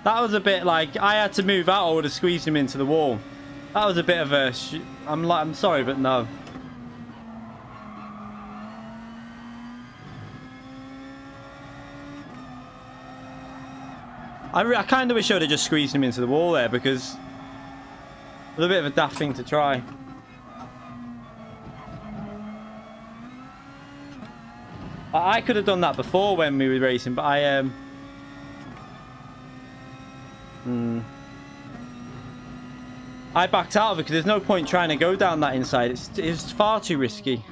That was a bit like I had to move out. I would have squeezed him into the wall. That was a bit of a. I'm sorry, but no. I kind of wish I would have just squeezed him into the wall there because. It was a bit of a daft thing to try. I could have done that before when we were racing, but I backed out of it because there's no point trying to go down that inside. It's far too risky.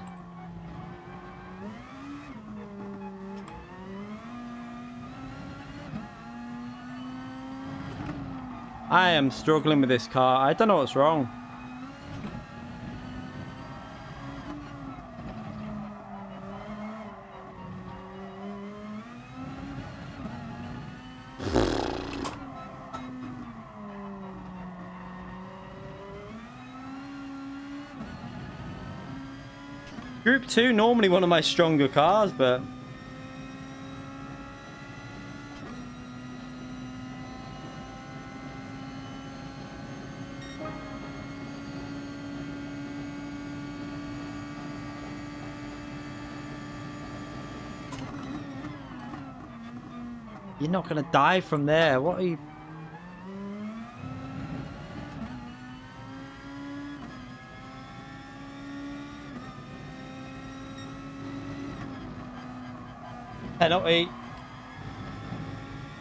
I am struggling with this car. I don't know what's wrong. Group 2, normally one of my stronger cars, but... You're not going to die from there. What are you... Penalty.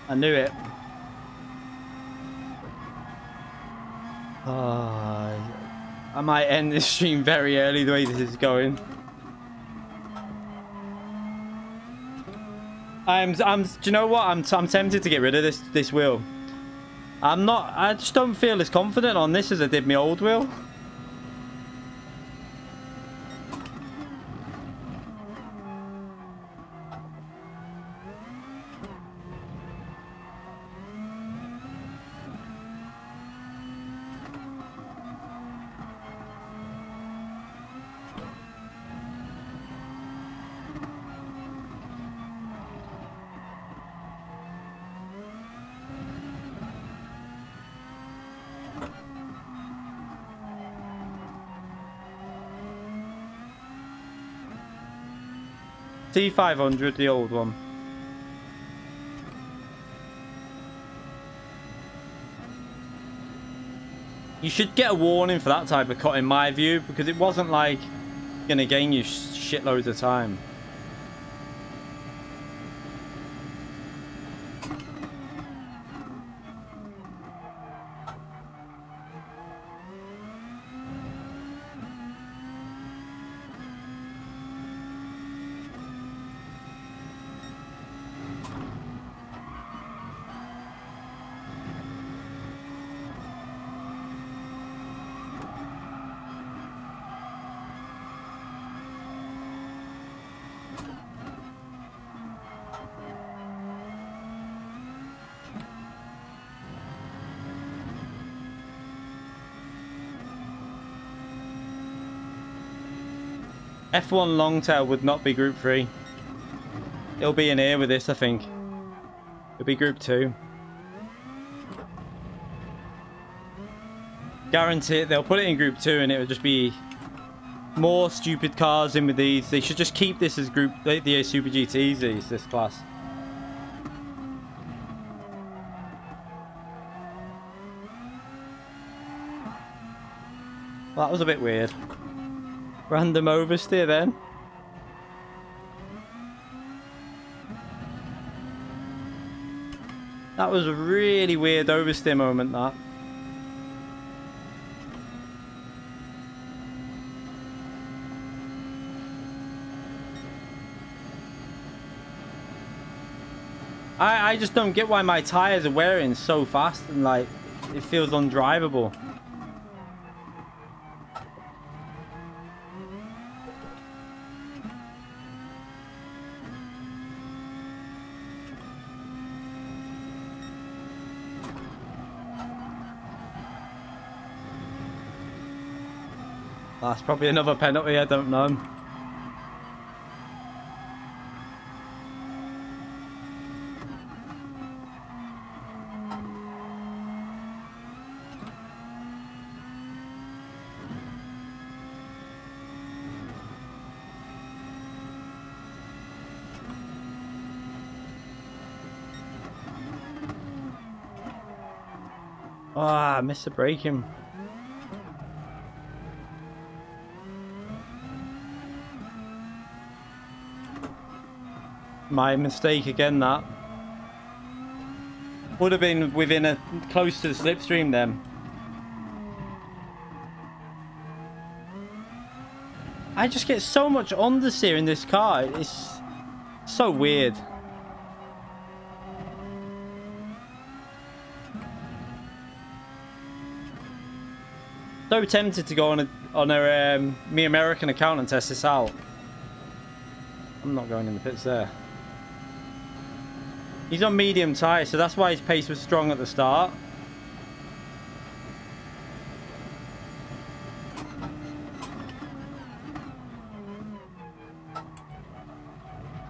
I knew it. I might end this stream very early the way this is going. Do you know what? I'm tempted to get rid of this wheel. I just don't feel as confident on this as I did my old wheel. T500, the old one. You should get a warning for that type of cut, in my view, because it wasn't like gonna gain you shitloads of time. F1 Longtail would not be Group 3. It'll be in here with this, I think. It'll be Group 2. Guarantee it. They'll put it in Group 2 and it'll just be more stupid cars in with these. They should just keep this as Group... the Super GTs, this class. Well, that was a bit weird. Random oversteer then. That was a really weird oversteer moment, that. I just don't get why my tires are wearing so fast and like it feels undrivable. That's probably another penalty, I don't know. Ah, I missed the braking. My mistake again, that. Would have been within a close to the slipstream then. I just get so much understeer in this car. It's so weird. So tempted to go on a Me American account and test this out. I'm not going in the pits there. He's on medium tyre, so that's why his pace was strong at the start.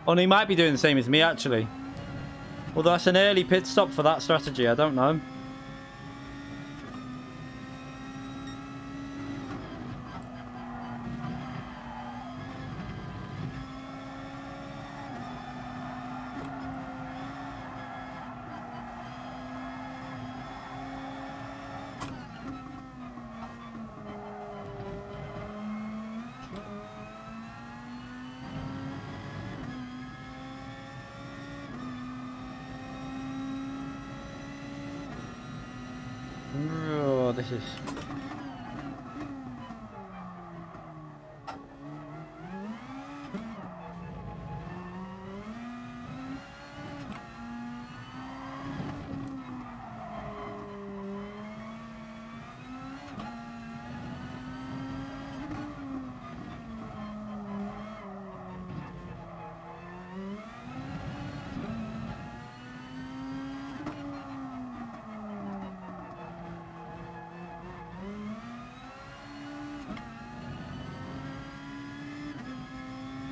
Oh, and he might be doing the same as me, actually. Well, that's an early pit stop for that strategy. I don't know. Oh, this is...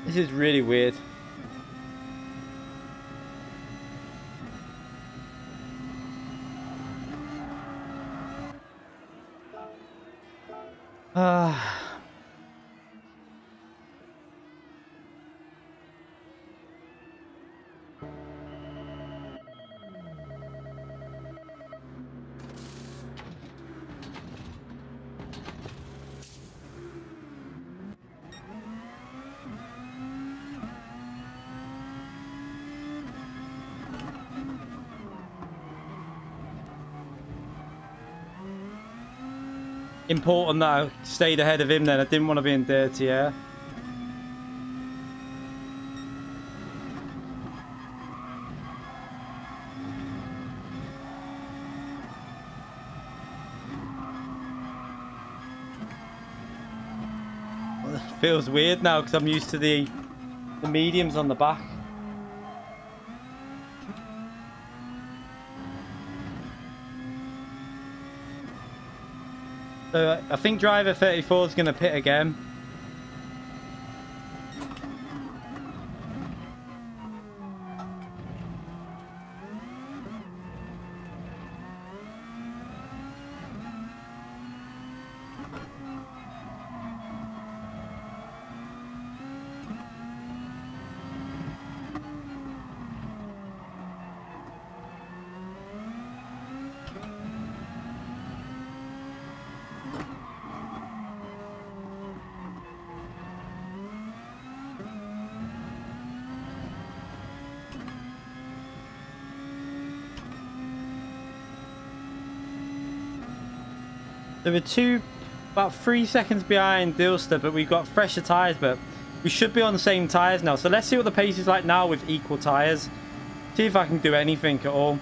This is really weird. important that I stayed ahead of him then. I didn't want to be in dirty air. It feels weird now because I'm used to the mediums on the back. So I think driver 34 is going to pit again. There were about 3 seconds behind Dilster, but we've got fresher tyres, but we should be on the same tyres now. So let's see what the pace is like now with equal tyres. See if I can do anything at all.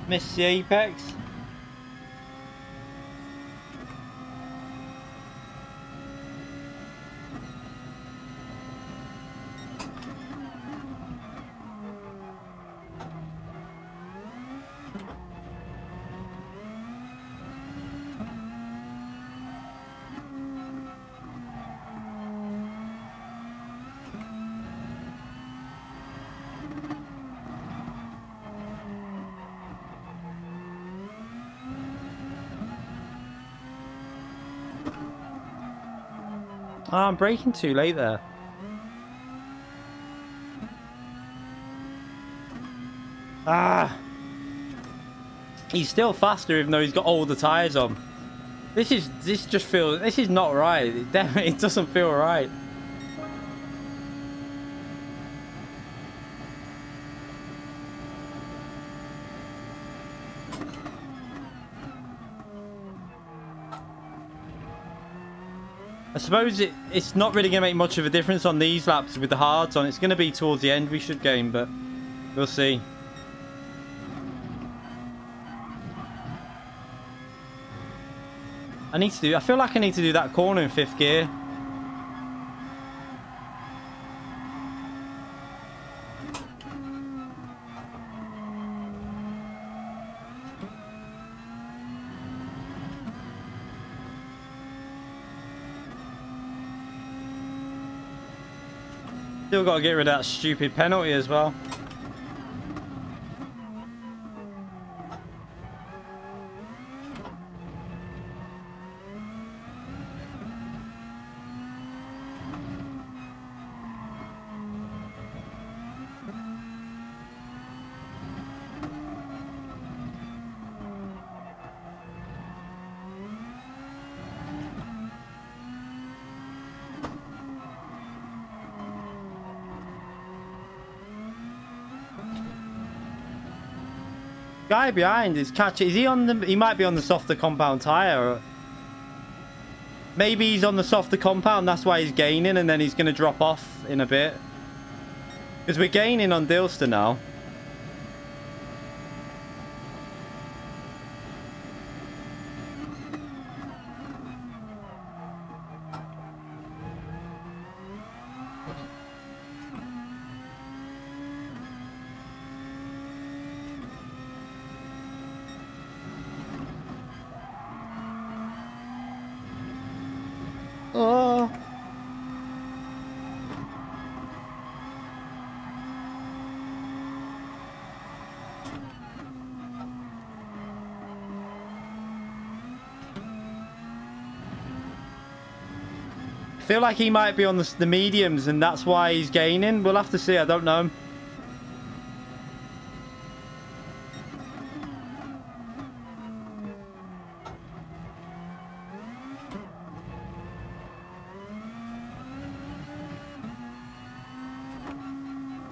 Missed the apex. Oh, I'm braking too late there. Ah! He's still faster even though he's got all the tyres on. This is not right. It definitely doesn't feel right. I suppose it's not really going to make much of a difference on these laps with the hards on. It's going to be towards the end we should gain, but we'll see. I feel like I need to do that corner in 5th gear. Still got to get rid of that stupid penalty as well. Guy behind is catching. Is he on the? He might be on the softer compound tire. Or maybe he's on the softer compound. That's why he's gaining, and then he's going to drop off in a bit. Because we're gaining on Dilster now. Oh. feel like he might be on the mediums and that's why he's gaining. We'll have to see. I don't know.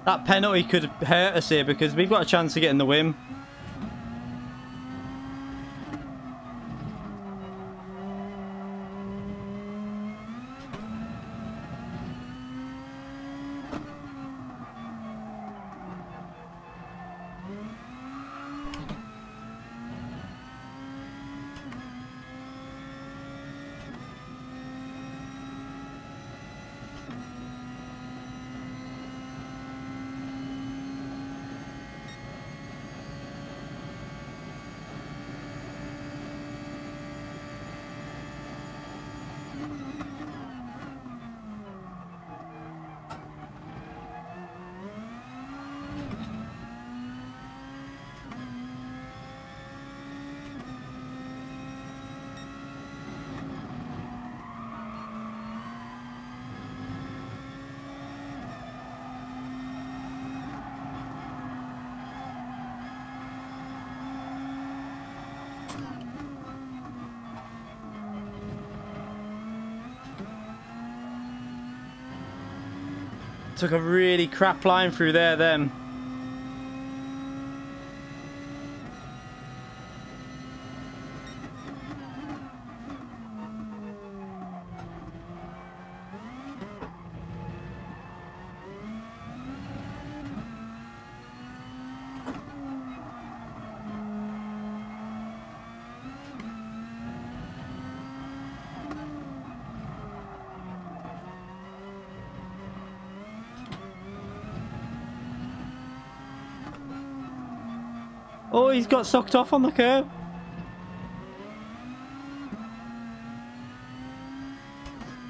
That penalty could hurt us here because we've got a chance of getting the win. Took a really crap line through there then. Oh, he's got sucked off on the curb.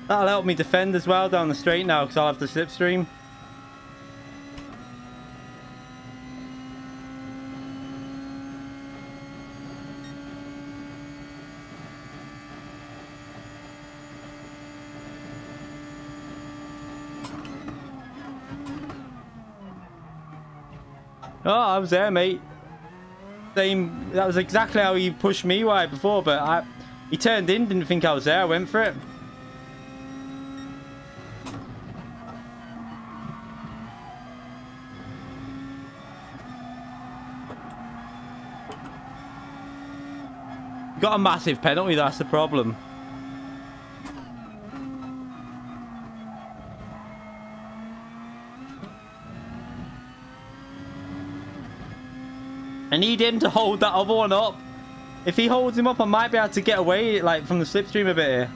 That'll help me defend as well down the straight now because I'll have the slipstream. Oh, I was there, mate. Same. That was exactly how he pushed me wide before, but he turned in, didn't think I was there. I went for it. Got a massive penalty, that's the problem. I need him to hold that other one up. If he holds him up, I might be able to get away like from the slipstream a bit here.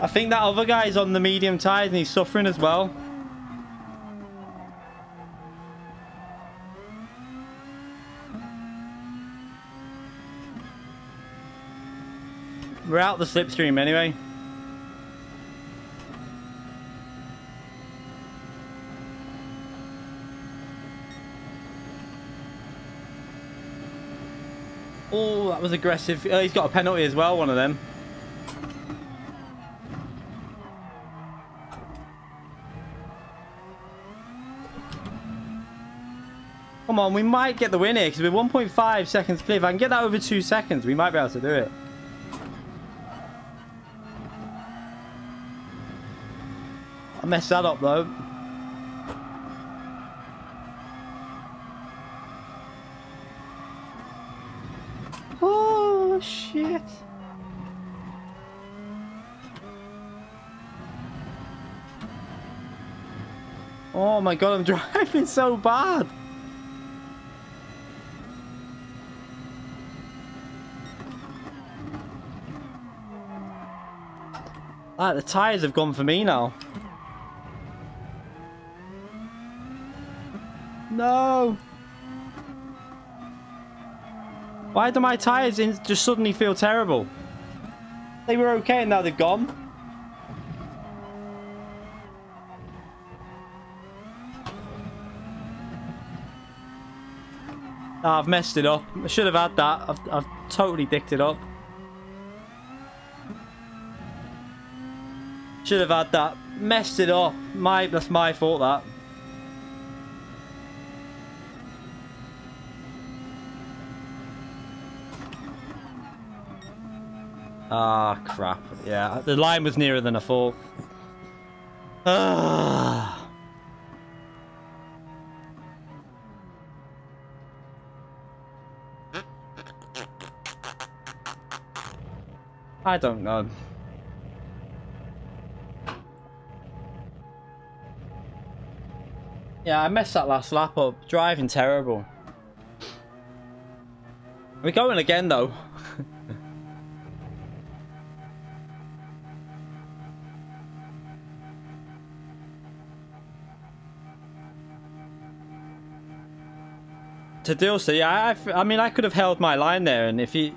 I think that other guy's on the medium tires and he's suffering as well. We're out the slipstream anyway. Oh, that was aggressive. Oh, he's got a penalty as well, one of them. Come on, we might get the win here because we're 1.5 seconds clear. If I can get that over 2 seconds, we might be able to do it. I messed that up though. Oh, shit. Oh my god, I'm driving so bad. Ah, the tyres have gone for me now. No. Why do my tyres just suddenly feel terrible? They were okay and now they've gone. Oh, I've messed it up. I should have had that. I've totally dicked it up. Should have had that. Messed it up. That's my fault, that. Ah, crap. Yeah, the line was nearer than I thought. Ah. I don't know. Yeah, I messed that last lap up. Driving terrible. We're going again, though. To Dilsa, yeah, I mean, I could have held my line there, and if he...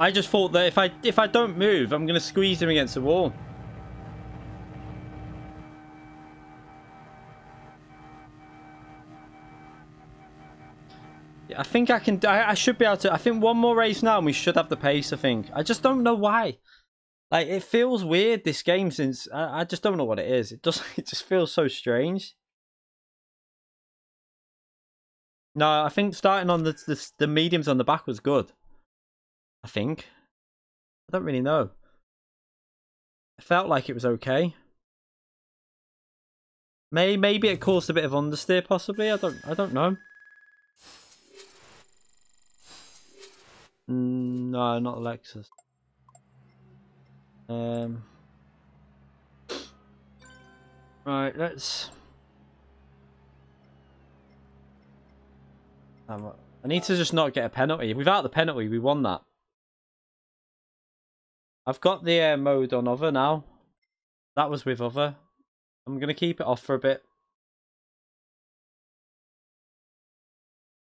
I just thought that if I don't move, I'm going to squeeze him against the wall. I think I can. I should be able to. I think one more race now, and we should have the pace. I think. I just don't know why. Like, it feels weird, this game, since I just don't know what it is. It just feels so strange. No, I think starting on the mediums on the back was good. I think. I don't really know. It felt like it was okay. Maybe it caused a bit of understeer, possibly. I don't know. No, not Lexus. Right, let's... I need to just not get a penalty. Without the penalty, we won that. I've got the mode on other now. That was with other. I'm going to keep it off for a bit.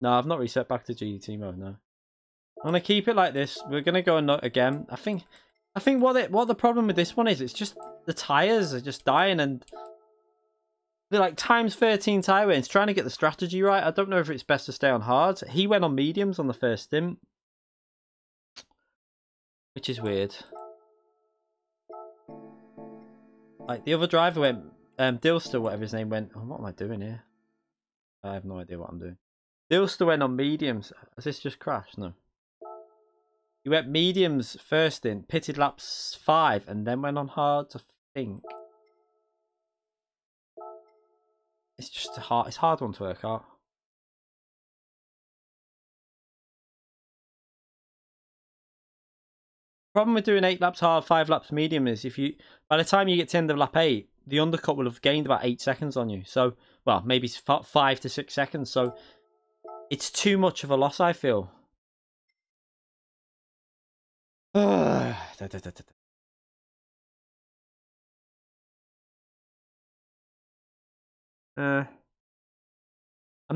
No, I've not reset back to GT mode, no. I'm going to keep it like this. We're going to go again. I think what the problem with this one is, it's just the tyres are just dying, and they're like times 13 tyre weights. Trying to get the strategy right. I don't know if it's best to stay on hard. He went on mediums on the first stint, which is weird. Like, the other driver went, Dilster, whatever his name, went, oh, what am I doing here? I have no idea what I'm doing. Dilster went on mediums. Has this just crashed? No. He went mediums first in, pitted laps 5, and then went on hards, I think. It's just it's a hard one to work out. Problem with doing 8 laps hard, 5 laps medium is by the time you get to the end of lap 8, the undercut will have gained about 8 seconds on you. So, well, maybe 5 to 6 seconds. So, it's too much of a loss, I feel. I'm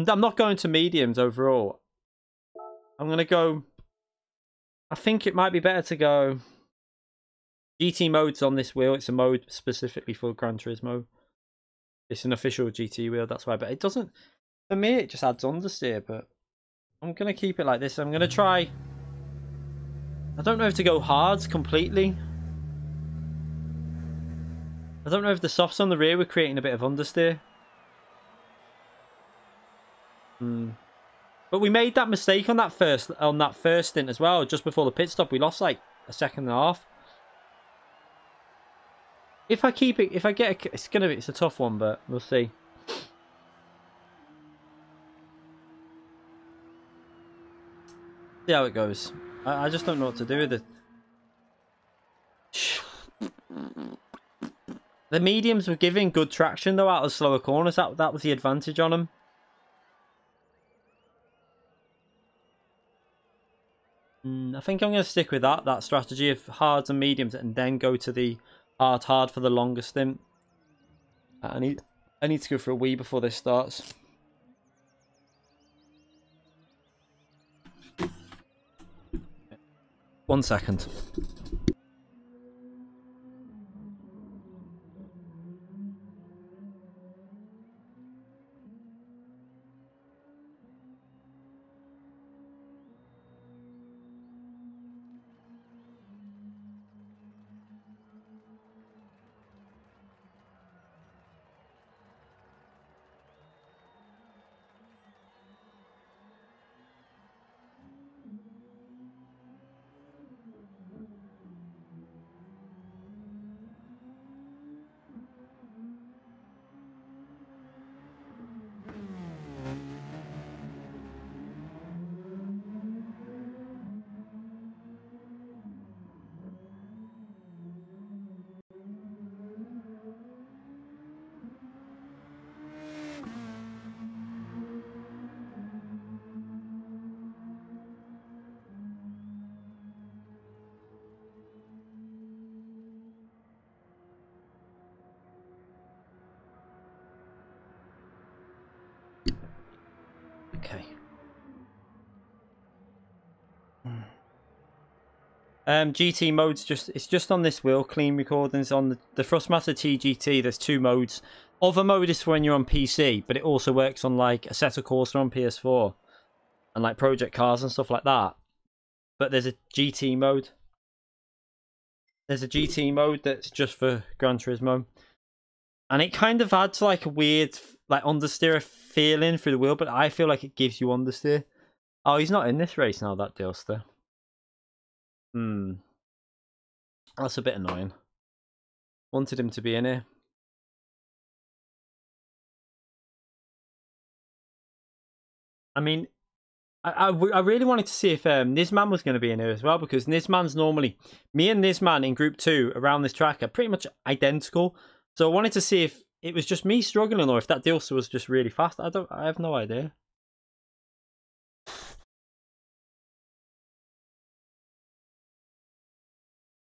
not going to mediums overall. I'm going to go... I think it might be better to go... GT mode's on this wheel. It's a mode specifically for Gran Turismo. It's an official GT wheel, that's why. But it doesn't... For me, it just adds understeer, but... I'm going to keep it like this. I'm going to try... I don't know if to go hards completely. I don't know if the softs on the rear were creating a bit of understeer. But we made that mistake on that first stint as well. Just before the pit stop, we lost like a second and a half. If I keep it, if I get, it's a tough one, but we'll see. See how it goes. I just don't know what to do with it. The mediums were giving good traction though out of slower corners. That was the advantage on them. I think I'm going to stick with that strategy of hards and mediums, and then go to the hard for the longer stint. I need to go for a wee before this starts. 1 second. Okay. GT mode's it's just on this wheel. Clean recordings on the Thrustmaster TGT. There's 2 modes. Other mode is for when you're on PC, but it also works on like Assetto Corsa on PS4 and like Project Cars and stuff like that. But there's a GT mode. There's a GT mode that's just for Gran Turismo, and it kind of adds like a weird like understeer feeling through the wheel, but I feel like it gives you understeer. Oh, he's not in this race now, that Dilster. That's a bit annoying. Wanted him to be in here. I mean, I really wanted to see if Nizman was going to be in here as well, because Nizman's normally... Me and Nizman in Group 2 around this track are pretty much identical. So I wanted to see if it was just me struggling or if that Dilster was just really fast. I have no idea.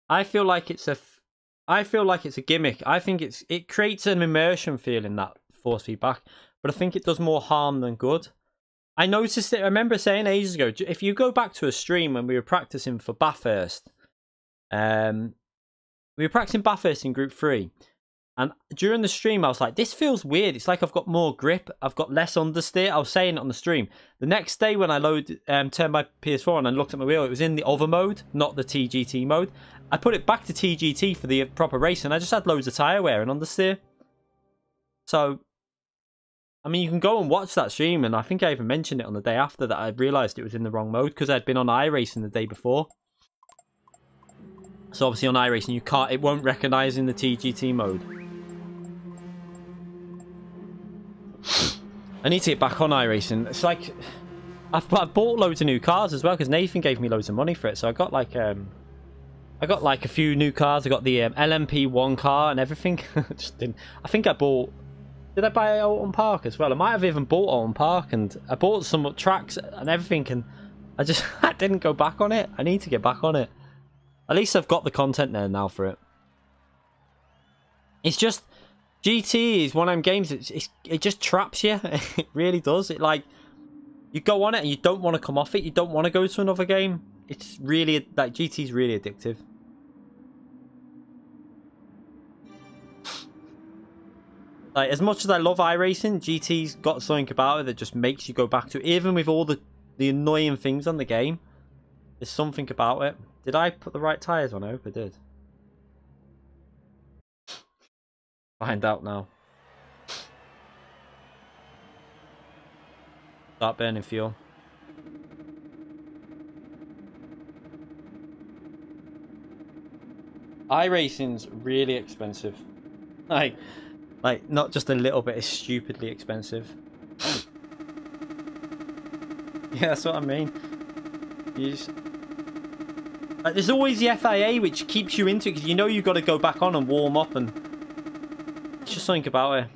I feel like it's a gimmick. I think it creates an immersion feeling, that force feedback, but I think it does more harm than good. I noticed it. I remember saying ages ago, if you go back to a stream when we were practicing for Bathurst, we were practicing Bathurst in Group 3, and during the stream I was like, this feels weird. It's like I've got more grip, I've got less understeer. I was saying it on the stream. The next day when I turned my PS4 on and looked at my wheel, it was in the other mode, not the TGT mode. I put it back to TGT for the proper race, and I just had loads of tyre wear and understeer. So, I mean, you can go and watch that stream, and I think I even mentioned it on the day after that I realised it was in the wrong mode, because I'd been on iRacing the day before. So obviously on iRacing, it won't recognise in the TGT mode. I need to get back on iRacing. It's like, I've bought loads of new cars as well, because Nathan gave me loads of money for it. So I got like a few new cars. I got the LMP1 car and everything. Just didn't. I think I bought. Did I buy Alton Park as well? I might have even bought Alton Park, and I bought some tracks and everything, and I didn't go back on it. I need to get back on it. At least I've got the content there now for it. It's just, GT is one of them games. It just traps you. It really does. It like, you go on it and you don't want to come off it. You don't want to go to another game. It's really, like, GT's really addictive. Like, as much as I love iRacing, GT's got something about it that just makes you go back to it. Even with all the annoying things on the game, there's something about it. Did I put the right tyres on? I hope I did. Find out now. Start burning fuel. iRacing's really expensive. Like not just a little bit, it's stupidly expensive. Yeah, that's what I mean. Like, there's always the FIA which keeps you into it, because you know you've got to go back on and warm up, and it's just something about it.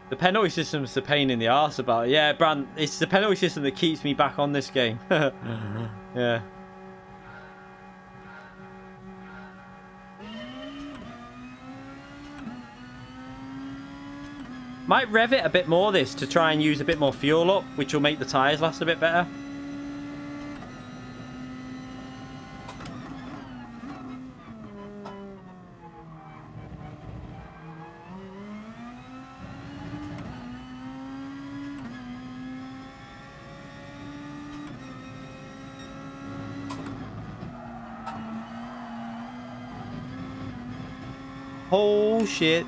The penalty system's the pain in the arse about it. Yeah, Brand, it's the penalty system that keeps me back on this game. Yeah. Might rev it a bit more, this, to try and use a bit more fuel up, which will make the tyres last a bit better. Oh, shit.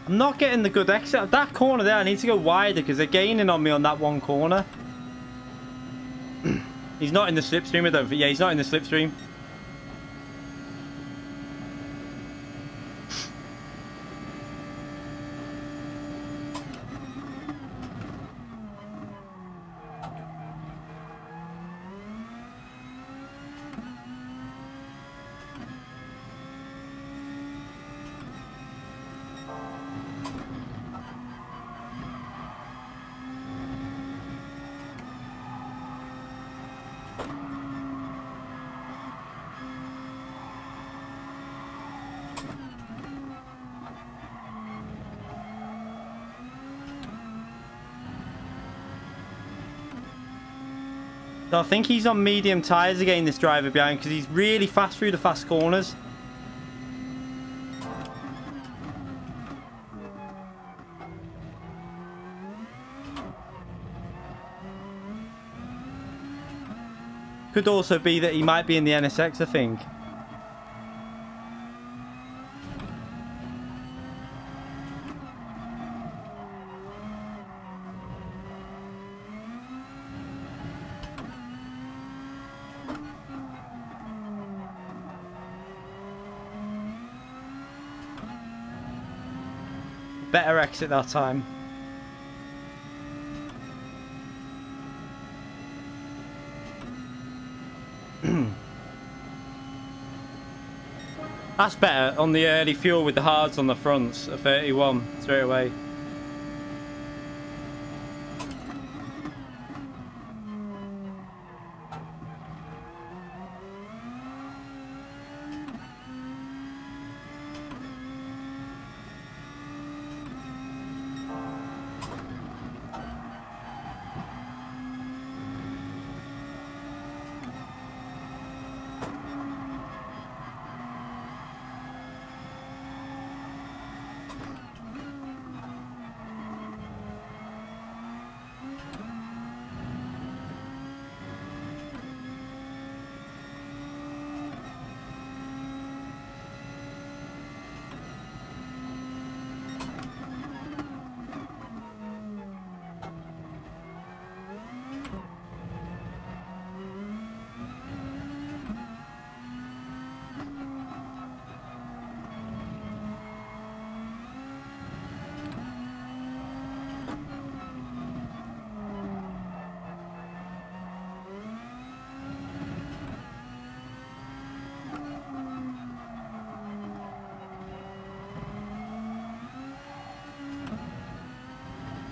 I'm not getting the good exit. That corner there, I need to go wider because they're gaining on me on that one corner. He's not in the slipstream, I don't think. Yeah, he's not in the slipstream. So I think he's on medium tyres again, this driver behind, because he's really fast through the fast corners. Could also be that he might be in the NSX, I think. Better exit that time. That's better on the early fuel with the hards on the fronts at 31 straight away.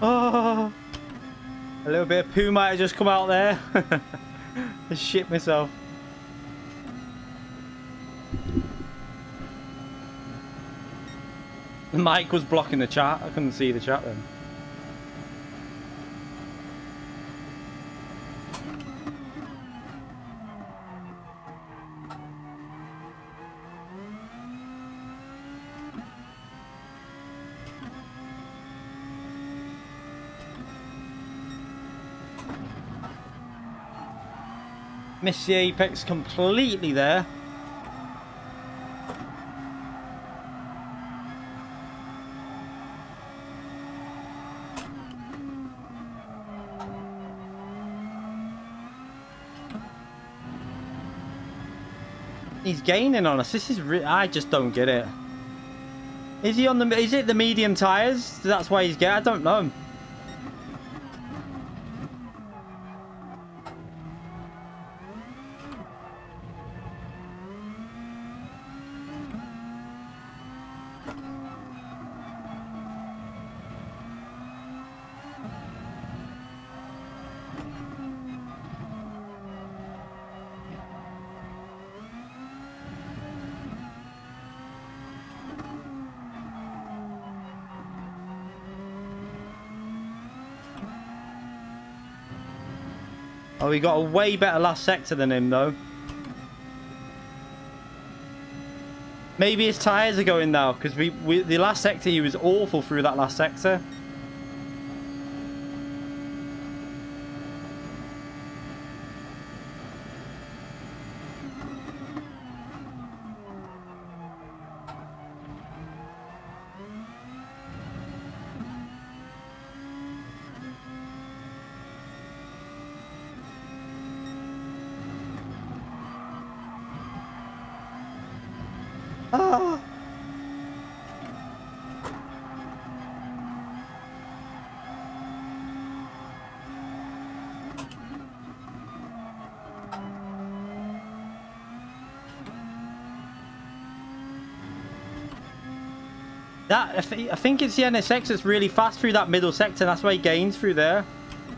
Oh, a little bit of poo might have just come out there. I shit myself. The mic was blocking the chat. I couldn't see the chat then. Missed the apex completely there. He's gaining on us. This is I just don't get it. Is he on the? Is it the medium tires? That's why he's getting. I don't know. Oh, he got a way better last sector than him, though. Maybe his tyres are going now, because the last sector, he was awful through that last sector. Ah. I think it's the NSX that's really fast through that middle sector. That's why he gains through there.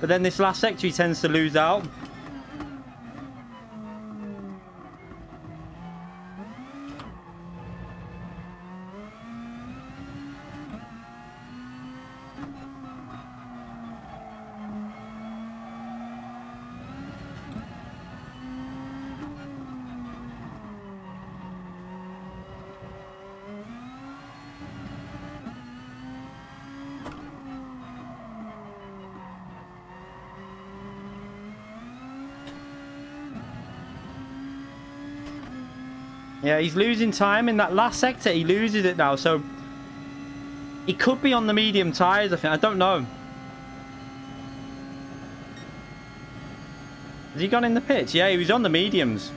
But then this last sector he tends to lose out. Yeah, he's losing time in that last sector. He loses it now, so he could be on the medium tyres, I think. I don't know. Has he gone in the pits? Yeah, he was on the mediums.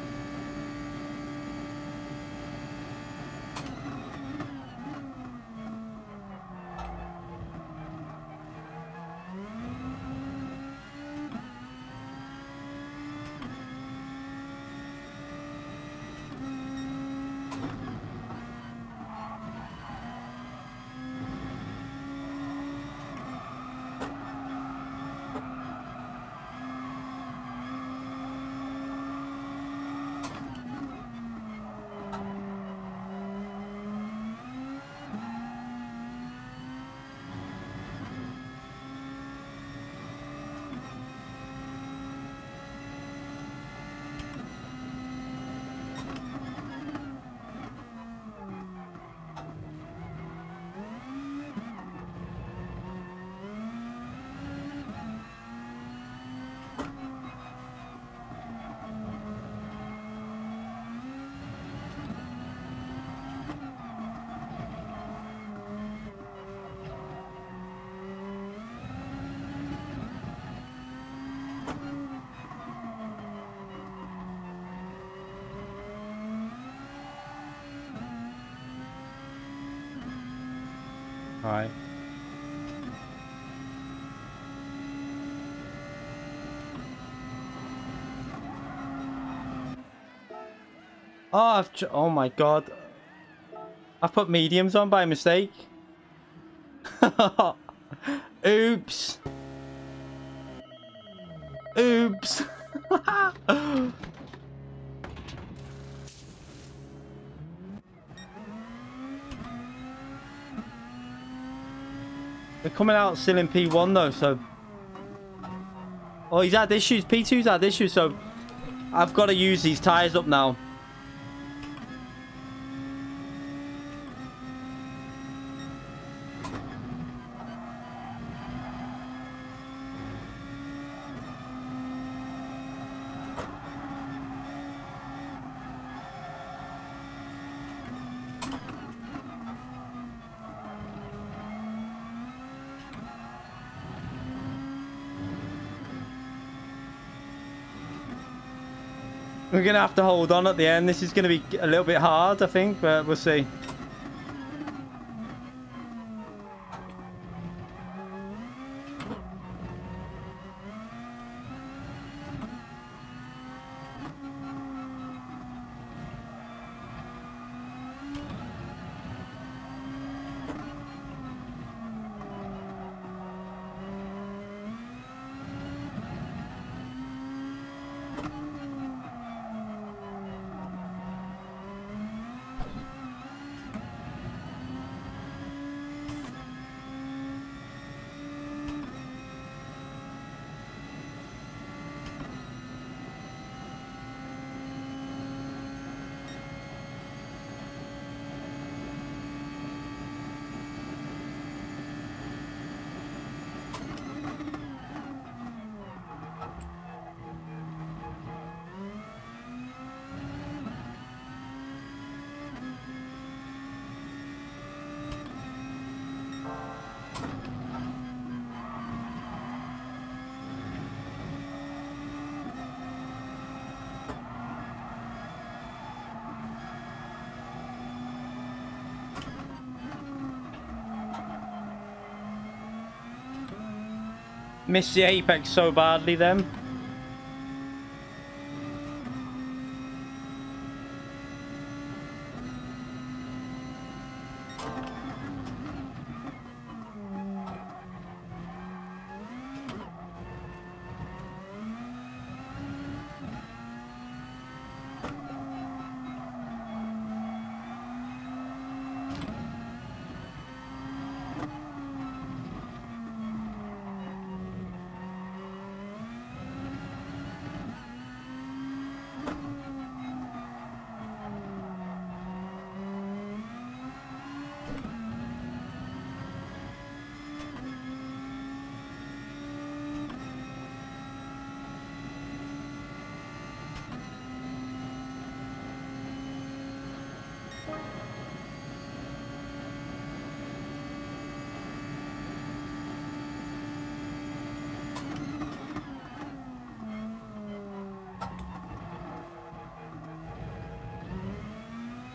Right. Oh, oh my god. I've put mediums on by mistake. Oops. Oops. They're coming out still in P1 though, so... Oh, he's had issues. P2's had issues, so... I've got to use these tyres up now. We're going to have to hold on at the end. This is going to be a little bit hard, I think, but we'll see. Missed the apex so badly then.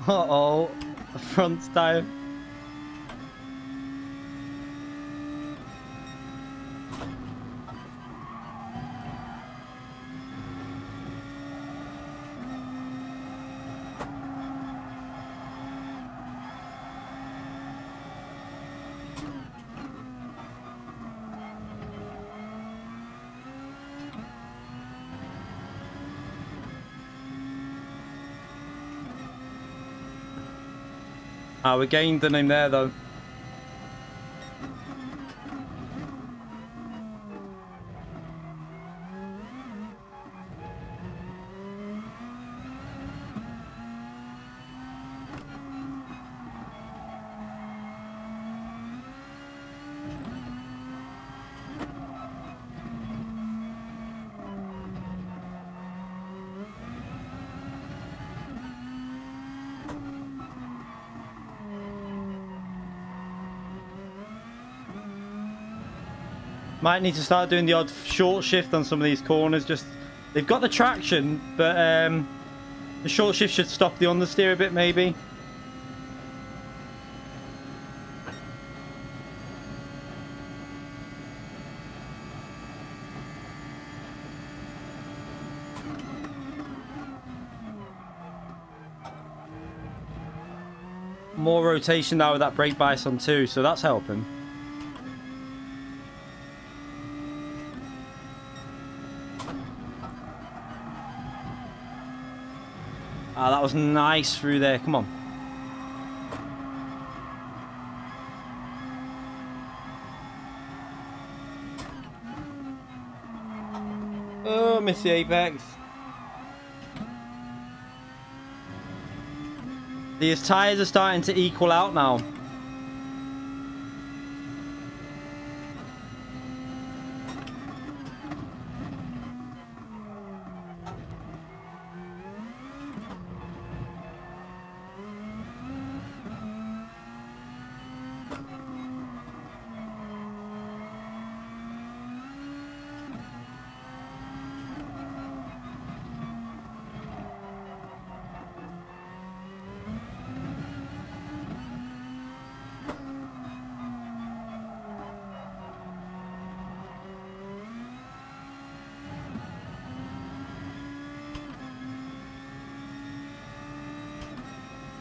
Uh-oh, the front's down. Ah, we gained the name there though. Might need to start doing the odd short shift on some of these corners. Just they've got the traction, but the short shift should stop the understeer a bit, maybe. More rotation now with that brake bias on too, so that's helping. Ah, that was nice through there. Come on. Oh, missed the apex. These tyres are starting to equal out now.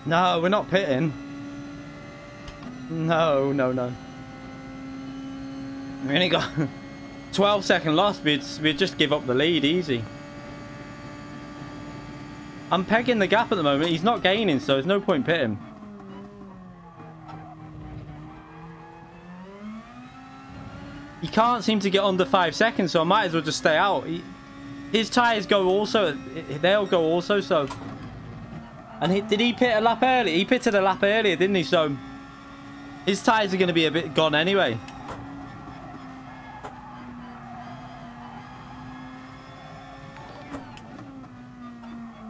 No, we're not pitting. No, no, no. We only got 12-second loss. We'd just give up the lead easy. I'm pegging the gap at the moment. He's not gaining, so there's no point pitting. He can't seem to get under 5 seconds, so I might as well just stay out. His tyres go also. They'll go also, so... And did he pit a lap early? He pitted a lap earlier, didn't he? So his tyres are going to be a bit gone anyway.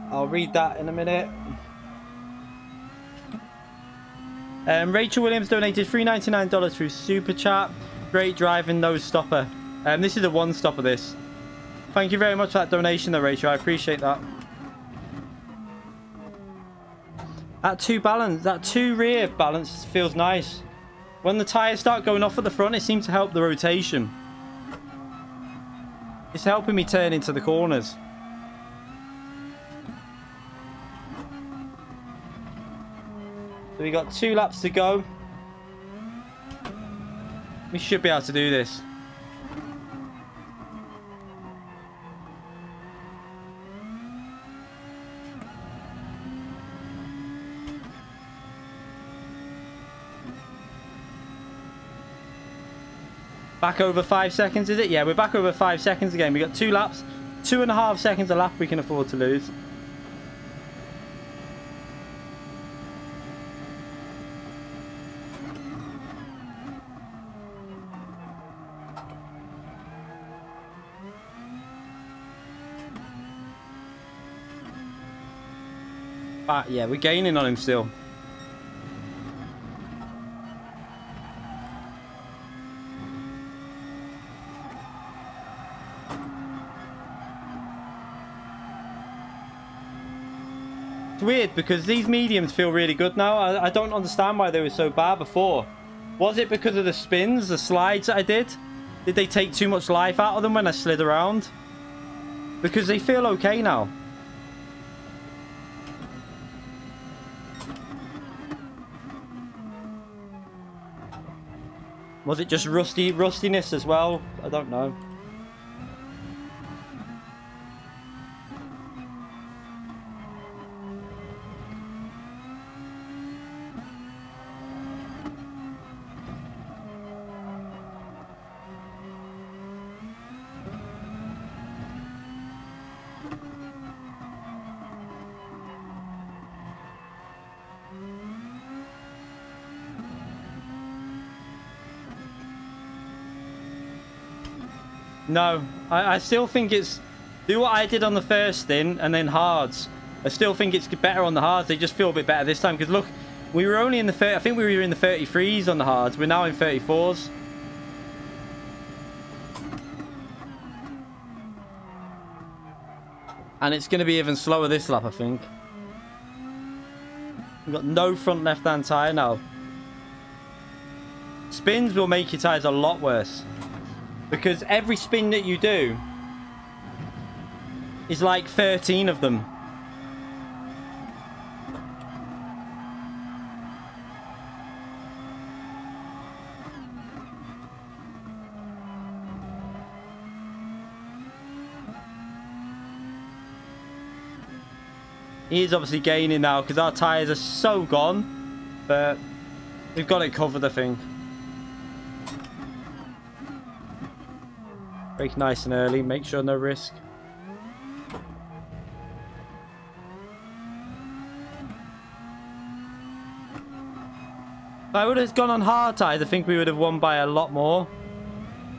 I'll read that in a minute. Rachel Williams donated $3.99 through Super Chat. Great driving, no stopper. This is a one stopper, this. Thank you very much for that donation though, Rachel. I appreciate that. That two rear balance feels nice. When the tyres start going off at the front, it seems to help the rotation. It's helping me turn into the corners. So we got 2 laps to go. We should be able to do this. Back over 5 seconds, is it? Yeah, we're back over 5 seconds again. We got 2 laps, 2.5 seconds a lap we can afford to lose. But yeah, we're gaining on him still. It's weird because these mediums feel really good now. I don't understand why they were so bad before. Was it because of the spins, the slides that I did? Did they take too much life out of them when I slid around? Because they feel okay now. Was it just rustiness as well? I don't know. No, I still think it's... Do what I did on the first thing and then hards. I still think it's better on the hards. They just feel a bit better this time. Because look, we were only in the 30... I think we were in the 33s on the hards. We're now in 34s. And it's going to be even slower this lap, I think. We've got no front left-hand tyre now. Spins will make your tyres a lot worse. Because every spin that you do is like 13 of them. He is obviously gaining now because our tyres are so gone. But we've got it covered, I think. Brake nice and early, make sure no risk. If I would have gone on hard tyres, I think we would have won by a lot more.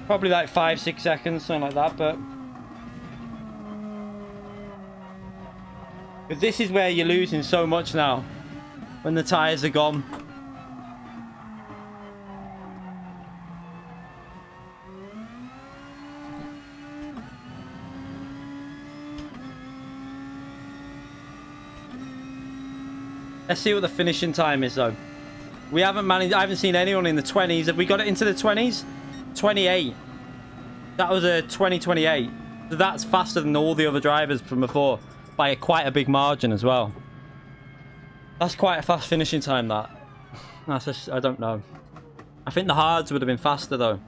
Probably like 5-6 seconds, something like that, but this is where you're losing so much now, when the tyres are gone. Let's see what the finishing time is, though. We haven't managed... I haven't seen anyone in the 20s. Have we got it into the 20s? 28. That was a 2028. So that's faster than all the other drivers from before. By quite a big margin as well. That's quite a fast finishing time, that. That's just... I don't know. I think the hards would have been faster, though.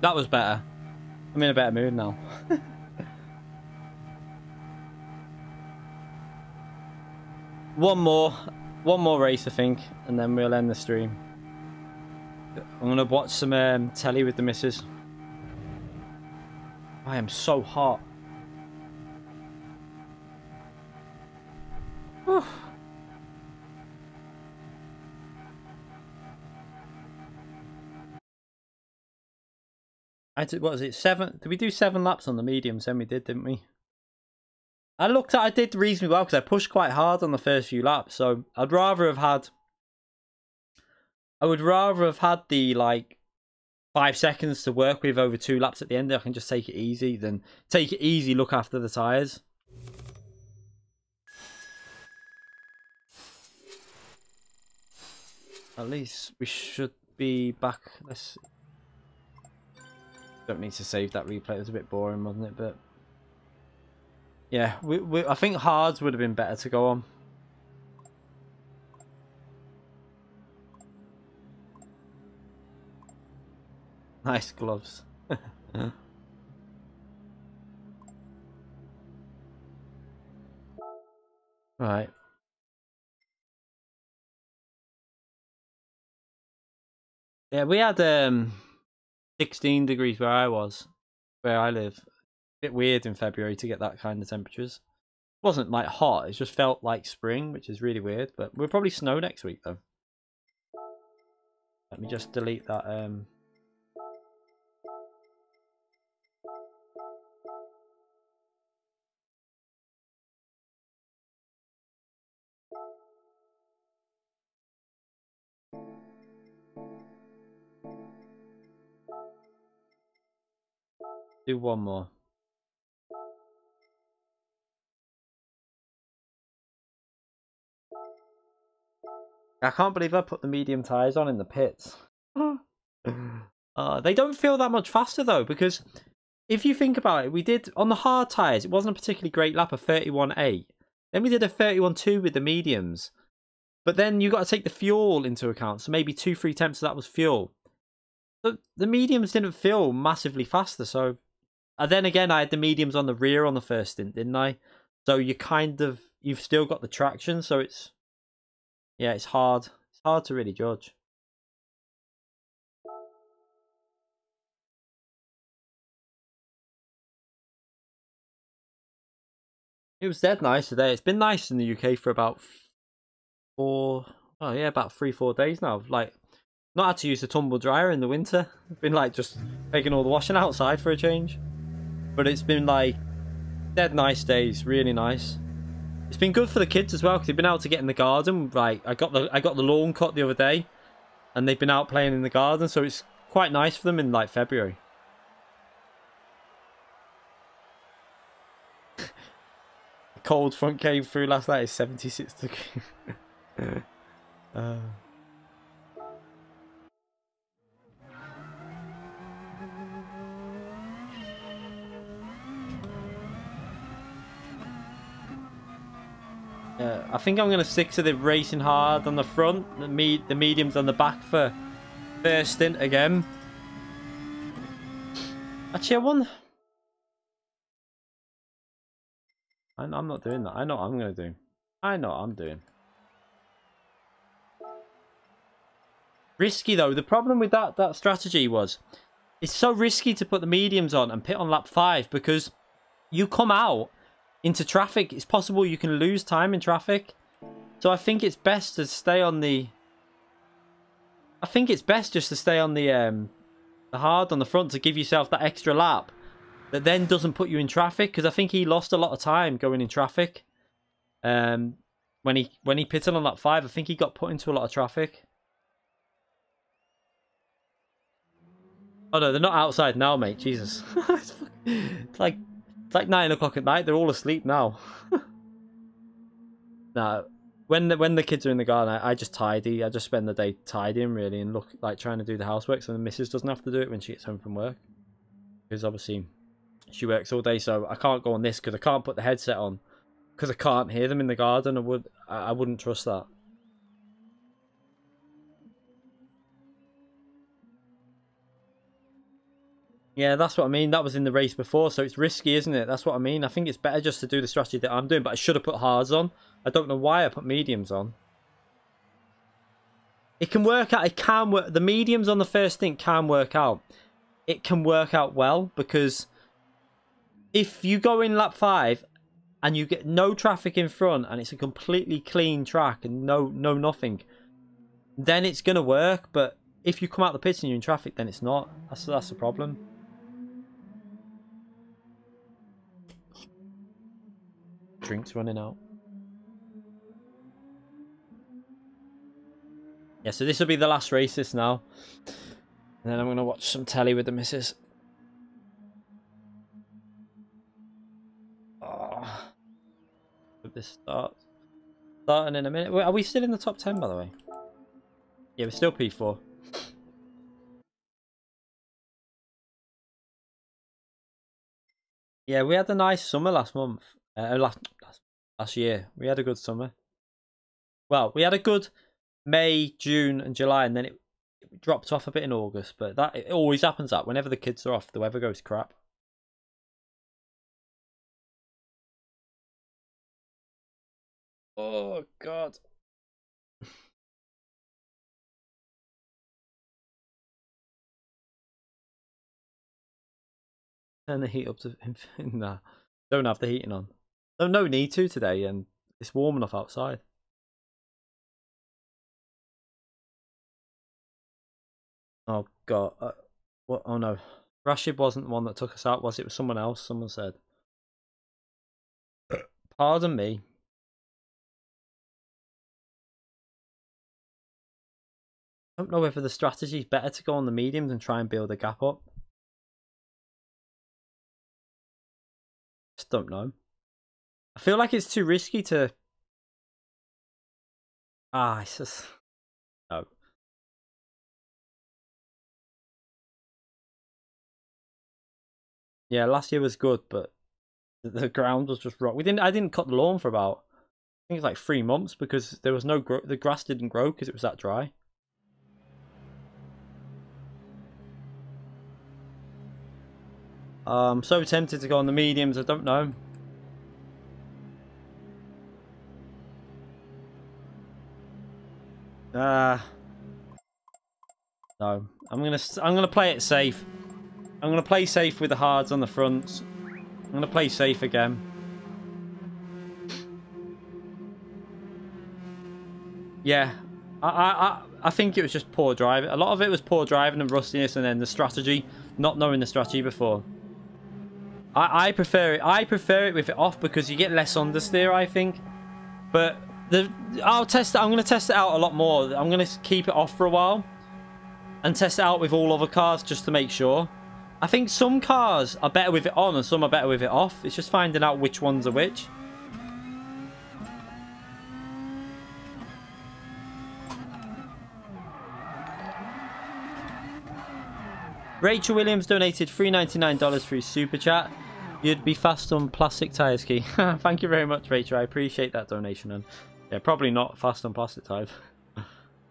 That was better. I'm in a better mood now. One more race, I think, and then we'll end the stream. I'm gonna watch some telly with the missus. I am so hot. Whew. What was it? 7? Did we do 7 laps on the mediums? Then we did, didn't we? I did reasonably well because I pushed quite hard on the first few laps. So I would rather have had the like 5 seconds to work with over 2 laps at the end. I can just take it easy. Then take it easy. Look after the tyres. At least we should be back. Let's. Don't need to save that replay. It was a bit boring, wasn't it? But yeah, I think hards would have been better to go on. Nice gloves. Right. Yeah, we had 16 degrees where I live. A bit weird in February to get that kind of temperatures. It wasn't like hot, it just felt like spring, which is really weird, but we'll probably snow next week though. Let me just delete that do one more. I can't believe I put the medium tires on in the pits. They don't feel that much faster though, because if you think about it, we did on the hard tires, it wasn't a particularly great lap of 31.8. Then we did a 31.2 with the mediums. But then you got to take the fuel into account, so maybe 2-3 tenths of that was fuel. So the mediums didn't feel massively faster, so and then again I had the mediums on the rear on the first stint, didn't I? So you've still got the traction, so it's hard. It's hard to really judge. It was dead nice today. It's been nice in the UK for about about 3-4 days now. Like, not had to use the tumble dryer in the winter. I've been like just taking all the washing outside for a change. But it's been like dead nice days, really nice. It's been good for the kids as well because they've been out to get in the garden. Like I got the lawn cut the other day, and they've been out playing in the garden, so it's quite nice for them in like February. The cold front came through last night. It's 76 degrees. I think I'm going to stick to the racing hard on the front, the mediums on the back for first stint again. Actually, I'm not doing that. I know what I'm going to do. I know what I'm doing. Risky though. The problem with that strategy was it's so risky to put the mediums on and pit on lap 5 because you come out into traffic. It's possible you can lose time in traffic. So I think it's best to stay on the the hard on the front to give yourself that extra lap that then doesn't put you in traffic, because I think he lost a lot of time going in traffic. When he pitted on lap 5, I think he got put into a lot of traffic. Oh no, they're not outside now, mate. Jesus. It's like 9 o'clock at night. They're all asleep now. Nah, when the kids are in the garden, I just tidy. I just spend the day tidying really and trying to do the housework, so the missus doesn't have to do it when she gets home from work. Because obviously she works all day, so I can't go on this because I can't put the headset on because I can't hear them in the garden. I wouldn't trust that. Yeah, that's what I mean. That was in the race before, so it's risky, isn't it? That's what I mean. I think it's better just to do the strategy that I'm doing, but I should have put hards on. I don't know why I put mediums on. It can work out. It can work. The mediums on the first thing can work out. It can work out well because if you go in lap 5 and you get no traffic in front and it's a completely clean track and no nothing, then it's gonna work. But if you come out the pits and you're in traffic, then it's not. That's the problem. Drinks running out. Yeah, so this will be the last race this now. And then I'm going to watch some telly with the missus. Oh. Hope this starts. Starting in a minute. Wait, are we still in the top 10, by the way? Yeah, we're still P4. Yeah, we had a nice summer last month. Last year. We had a good summer. Well, we had a good May, June, and July, and then it dropped off a bit in August. But it always happens that whenever the kids are off, the weather goes crap. Oh, God. Turn the heat up to... Nah, don't have the heating on. No need to today, and it's warm enough outside. Oh, God. What? Oh, no. Rashid wasn't the one that took us out, was it? It was someone else, someone said. Pardon me. I don't know whether the strategy is better to go on the mediums and try and build a gap up. Just don't know. I feel like it's too risky to... it's just... No. Yeah, last year was good, but the ground was just rock. I didn't cut the lawn for about... I think it's like 3 months because there was no... The grass didn't grow because it was that dry. I'm so tempted to go on the mediums, I don't know. No, I'm gonna play it safe. I'm gonna play safe with the hards on the fronts. I'm gonna play safe again. Yeah, I think it was just poor driving. A lot of it was poor driving and rustiness, and then the strategy, not knowing the strategy before. I prefer it. I prefer it with it off because you get less understeer, I think. But I'll test it. I'm going to test it out a lot more. I'm going to keep it off for a while and test it out with all other cars just to make sure. I think some cars are better with it on and some are better with it off. It's just finding out which ones are which. Rachel Williams donated $3.99 through Super Chat. You'd be fast on plastic tyres, Key. Thank you very much, Rachel. I appreciate that donation. And yeah, probably not fast on plastic tyres.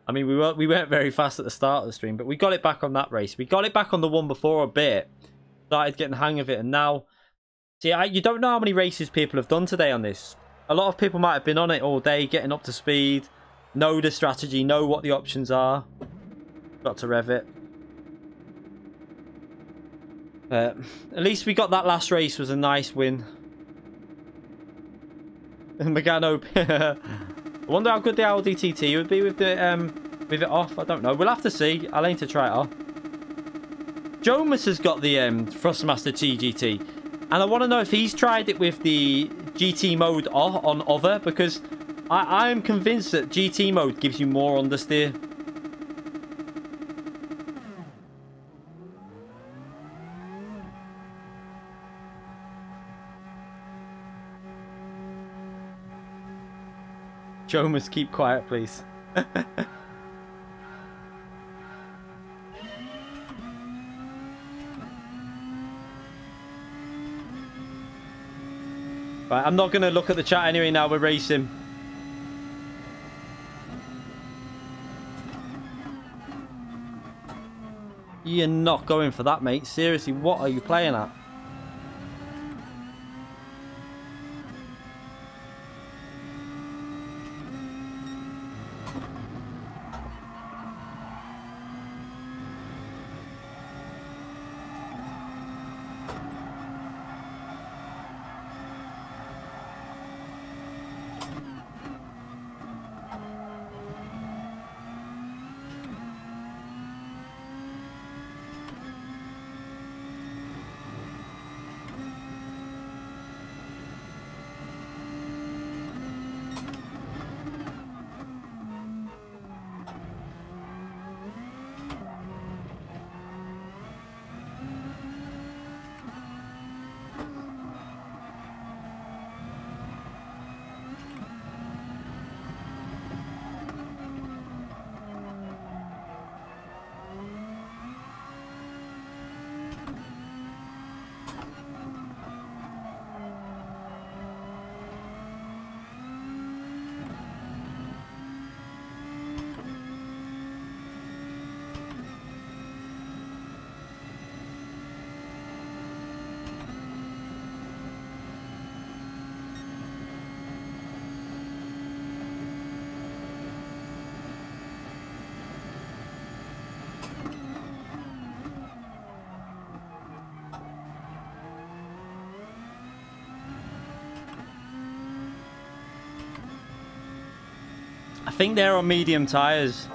I mean, we weren't very fast at the start of the stream, but we got it back on that race. We got it back on the one before a bit. Started getting the hang of it, and now... See, you don't know how many races people have done today on this. A lot of people might have been on it all day, getting up to speed, know the strategy, know what the options are. Got to rev it. At least we got that last race, was a nice win. Megano. I wonder how good the Audi TT would be with it off. I don't know. We'll have to see. I'll aim to try it off. Jomas has got the Thrustmaster TGT, and I want to know if he's tried it with the GT mode on other, because I am convinced that GT mode gives you more understeer. Joe must keep quiet, please. Right, I'm not going to look at the chat anyway now we're racing. You're not going for that, mate. Seriously, what are you playing at? I think they're on medium tires.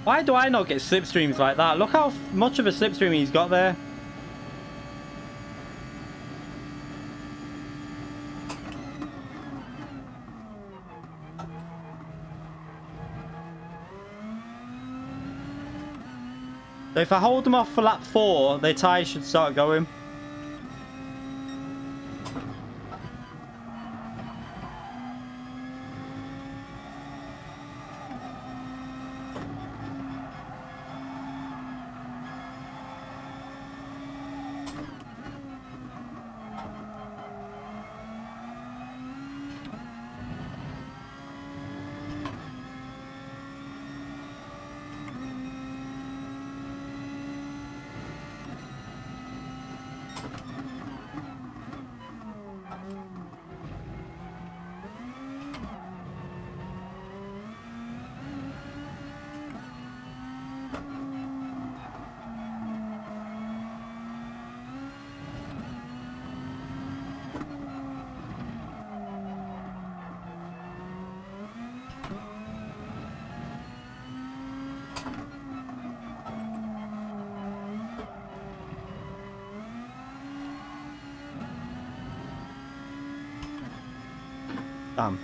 Why do I not get slipstreams like that? Look how much of a slipstream he's got there. So if I hold them off for lap 4, their tyres should start going. Damn.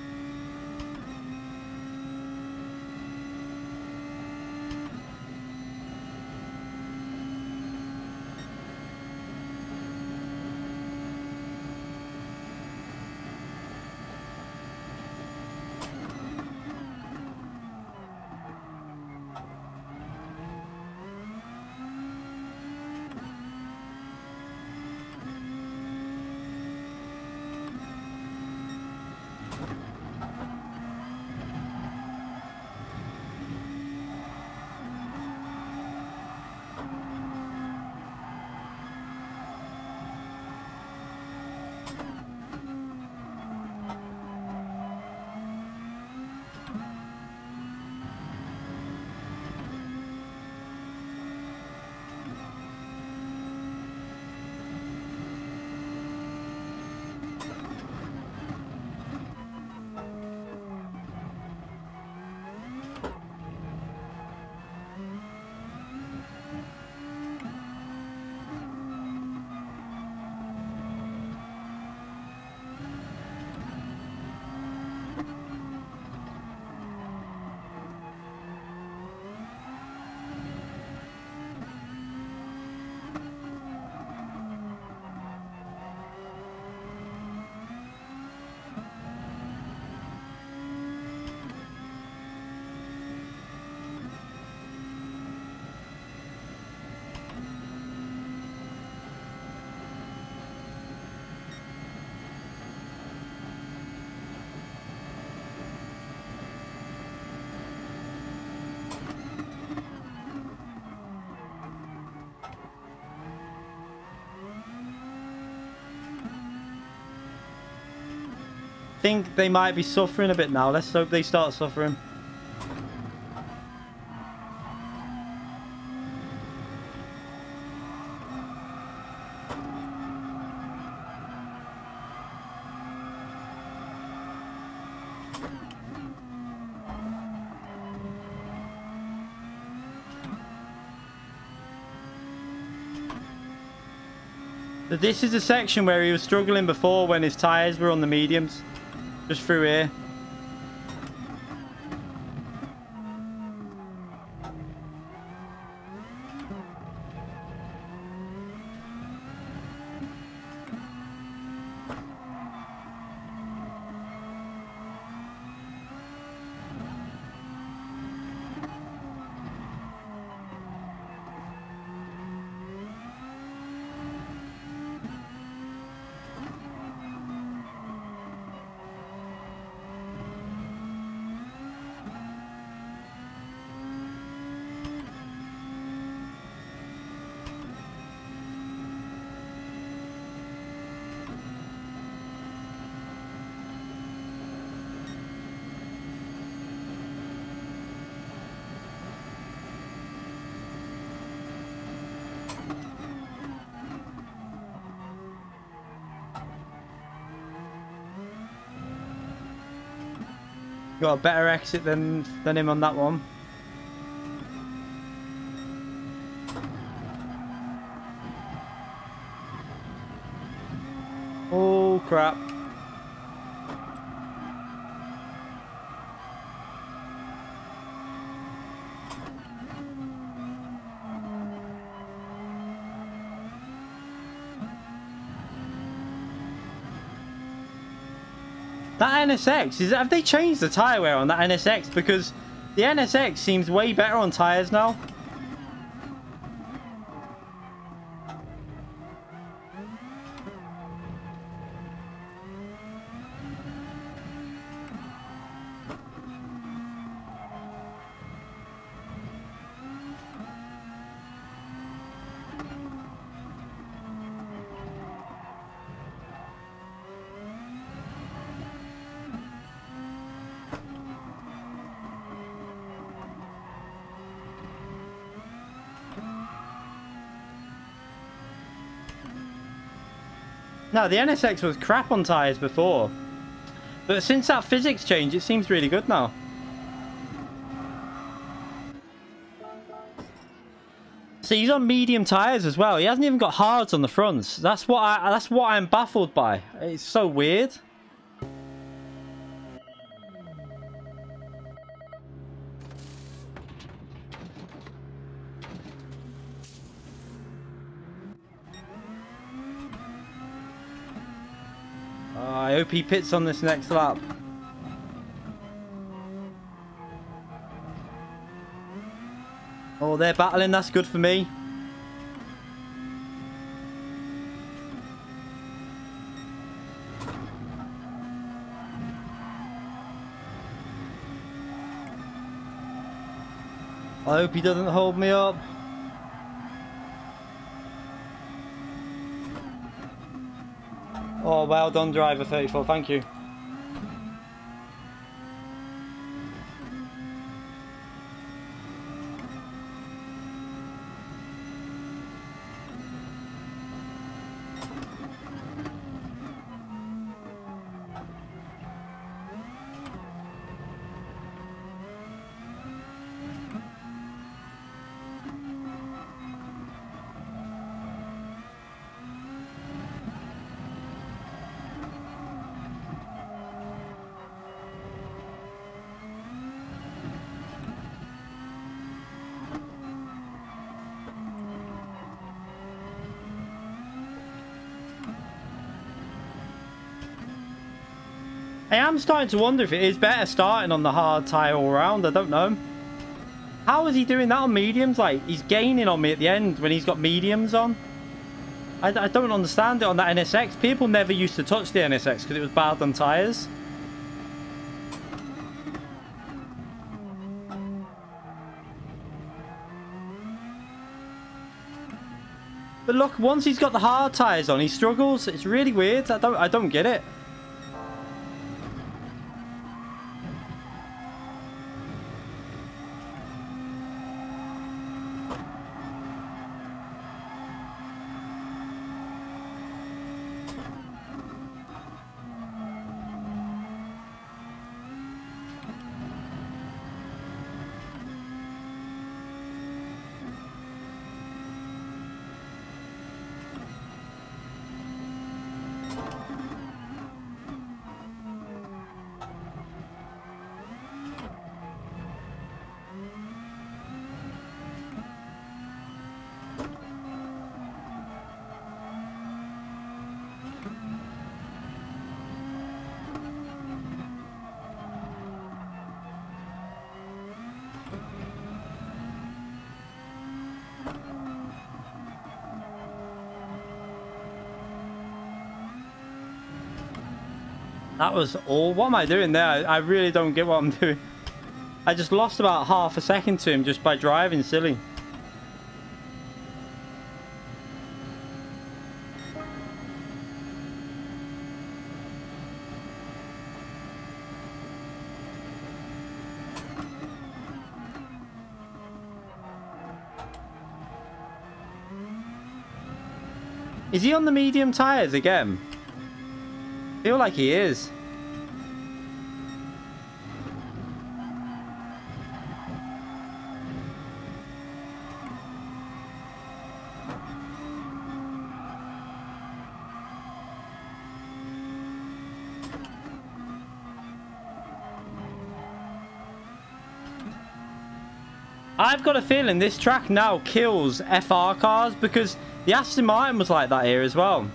Think they might be suffering a bit now. Let's hope they start suffering. So this is a section where he was struggling before when his tyres were on the mediums. Just through here. Got a better exit than him on that one. Oh crap. That NSX, have they changed the tyre wear on that NSX? Because the NSX seems way better on tyres now. No, the NSX was crap on tyres before. But since that physics change, it seems really good now. See, he's on medium tyres as well. He hasn't even got hards on the fronts. That's what I'm baffled by. It's so weird. I hope he pits on this next lap. Oh, they're battling. That's good for me. I hope he doesn't hold me up. Oh, well done, driver 34. Thank you. I am starting to wonder if it is better starting on the hard tyre all round. I don't know. How is he doing that on mediums? Like, he's gaining on me at the end when he's got mediums on. I don't understand it on that NSX. People never used to touch the NSX because it was bad on tyres. But look, once he's got the hard tyres on, he struggles. It's really weird. I don't get it. That was all. What am I doing there? I really don't get what I'm doing. I just lost about half a second to him just by driving silly. Is he on the medium tires again? I feel like he is. I've got a feeling this track now kills FR cars because the Aston Martin was like that here as well.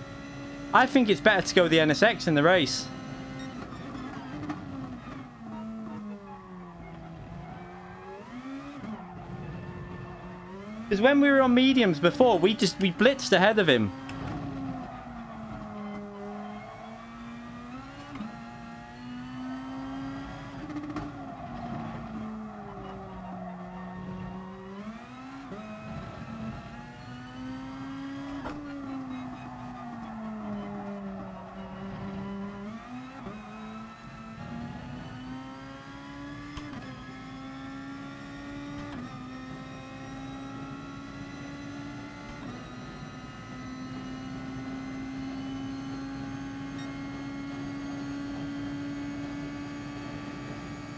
I think it's better to go with the NSX in the race. Because when we were on mediums before, we blitzed ahead of him.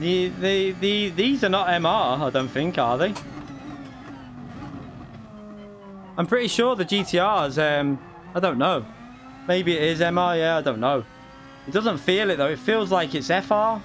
These are not MR, I don't think, are they? I'm pretty sure the GTRs, I don't know. Maybe it is MR, yeah, I don't know. It doesn't feel it though, it feels like it's FR.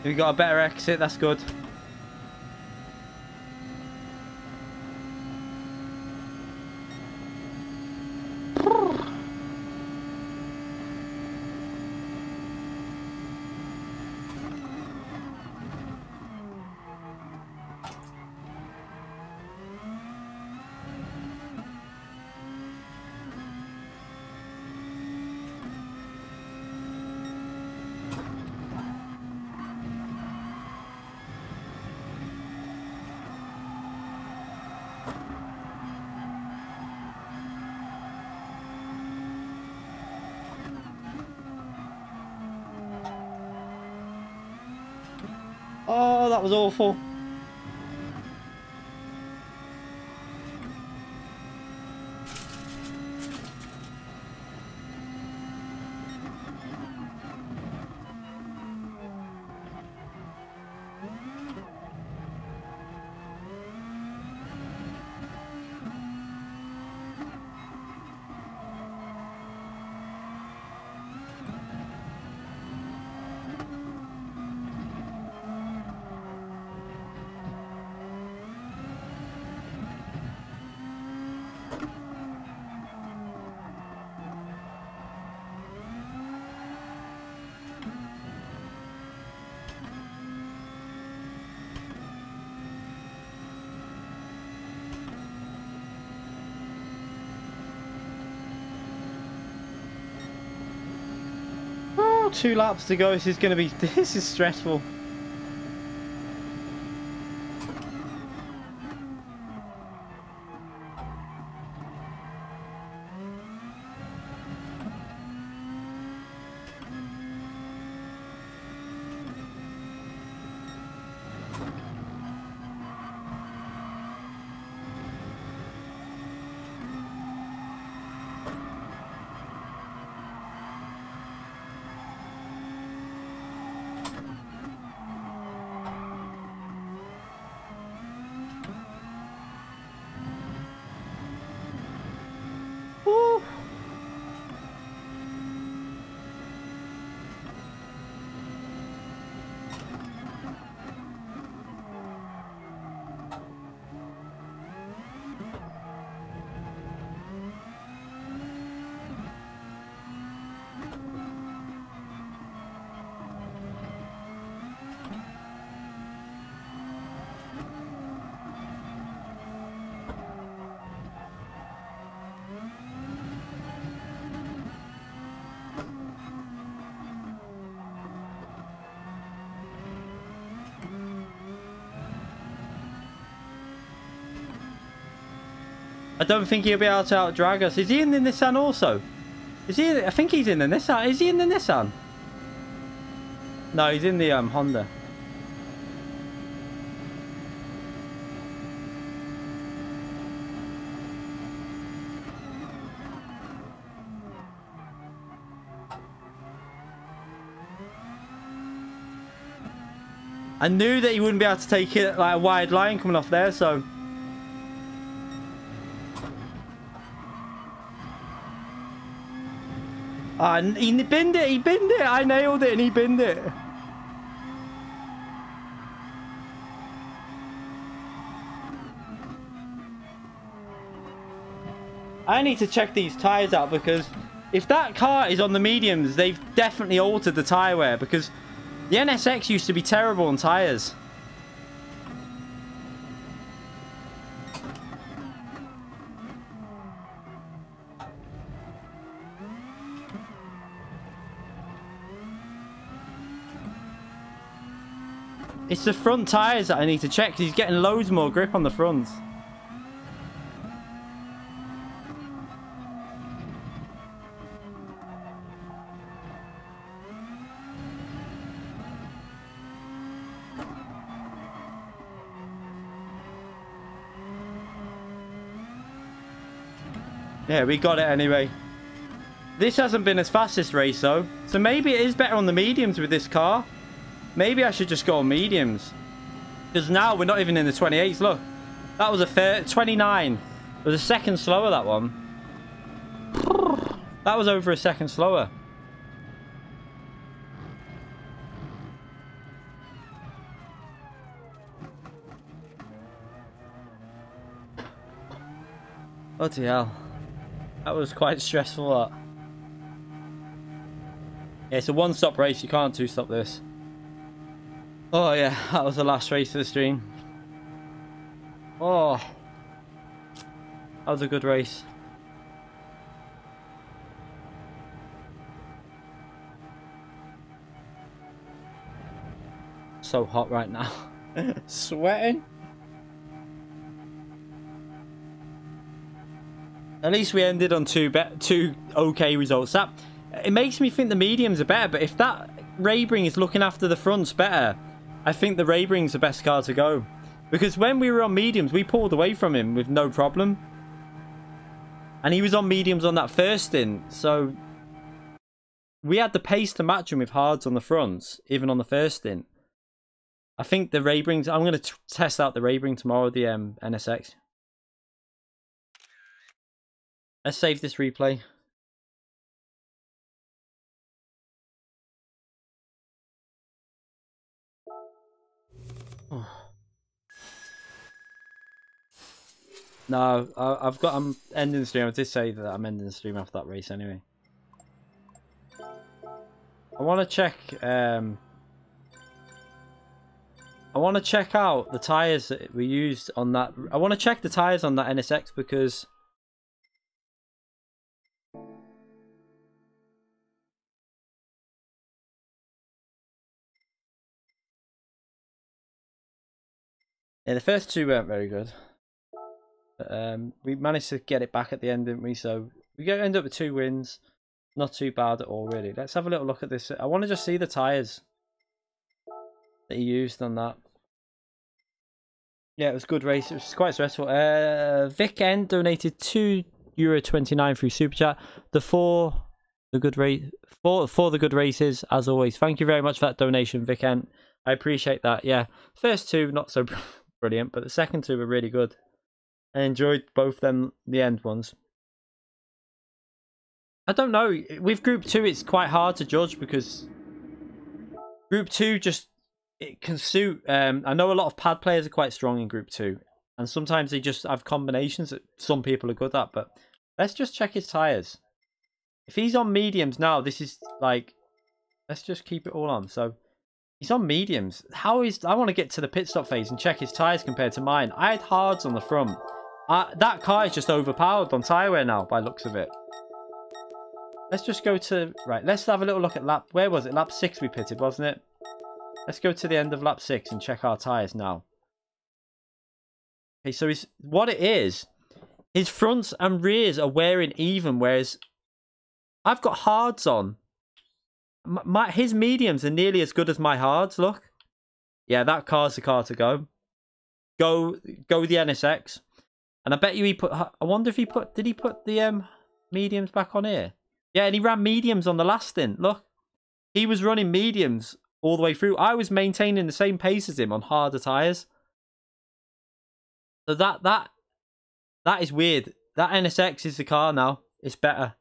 We got a better exit, that's good. Oh, that was awful. Oh, 2 laps to go. This is going to be... This is stressful. I don't think he'll be able to out-drag us. Is he in the Nissan also? Is he? I think he's in the Nissan. Is he in the Nissan? No, he's in the Honda. I knew that he wouldn't be able to take it like a wide line coming off there, so... he binned it, he binned it! I nailed it and he binned it! I need to check these tyres out because if that car is on the mediums, they've definitely altered the tyre wear because the NSX used to be terrible on tyres. It's the front tyres that I need to check because he's getting loads more grip on the front. Yeah, we got it anyway. This hasn't been his fastest race though. So maybe it is better on the mediums with this car. Maybe I should just go on mediums. Because now we're not even in the 28s. Look, that was a 29. It was a second slower, that one. That was over a second slower. Bloody hell. That was quite stressful, that. Yeah, it's a one-stop race. You can't two-stop this. Oh, yeah. That was the last race of the stream. Oh. That was a good race. So hot right now. Sweating. At least we ended on two okay results. That it makes me think the mediums are better, but if that Raybring is looking after the fronts better, I think the Raybring's the best car to go. Because when we were on mediums, we pulled away from him with no problem. And he was on mediums on that first stint, so we had the pace to match him with hards on the fronts, even on the first stint. I think the Raybrings, I'm going to test out the Raybring tomorrow, the NSX. Let's save this replay. Oh. No, I'm ending the stream. I did say that I'm ending the stream after that race anyway. I want to check. I want to check out the tires that we used on that. I want to check the tires on that NSX because. Yeah, the first two weren't very good. But, we managed to get it back at the end, didn't we? So we end up with 2 wins. Not too bad at all, really. Let's have a little look at this. I want to just see the tyres that he used on that. Yeah, it was a good race. It was quite stressful. Vic N donated €2.29 through Super Chat. For the good races, as always. Thank you very much for that donation, Vic N. I appreciate that. Yeah, first 2 not so brilliant, but the second 2 were really good. I enjoyed both them, the end ones. I don't know. With Group 2, it's quite hard to judge because Group 2 it can suit. I know a lot of pad players are quite strong in Group 2, and sometimes they just have combinations that some people are good at. But let's just check his tyres. If he's on mediums now, this is like, let's just keep it all on. So he's on mediums. I want to get to the pit stop phase and check his tyres compared to mine. I had hards on the front. That car is just overpowered on tyre wear now, by looks of it. Let's just go to... Right, let's have a little look at lap... Where was it? Lap 6 we pitted, wasn't it? Let's go to the end of lap 6 and check our tyres now. Okay, so what it is His fronts and rears are wearing even, whereas I've got hards on. His mediums are nearly as good as my hards. Look, yeah, that car's the car to go. Go the NSX, and I bet you he put. I wonder if he put. Did he put the mediums back on here? Yeah, and he ran mediums on the last stint. Look, he was running mediums all the way through. I was maintaining the same pace as him on harder tires. So that is weird. That NSX is the car now. It's better.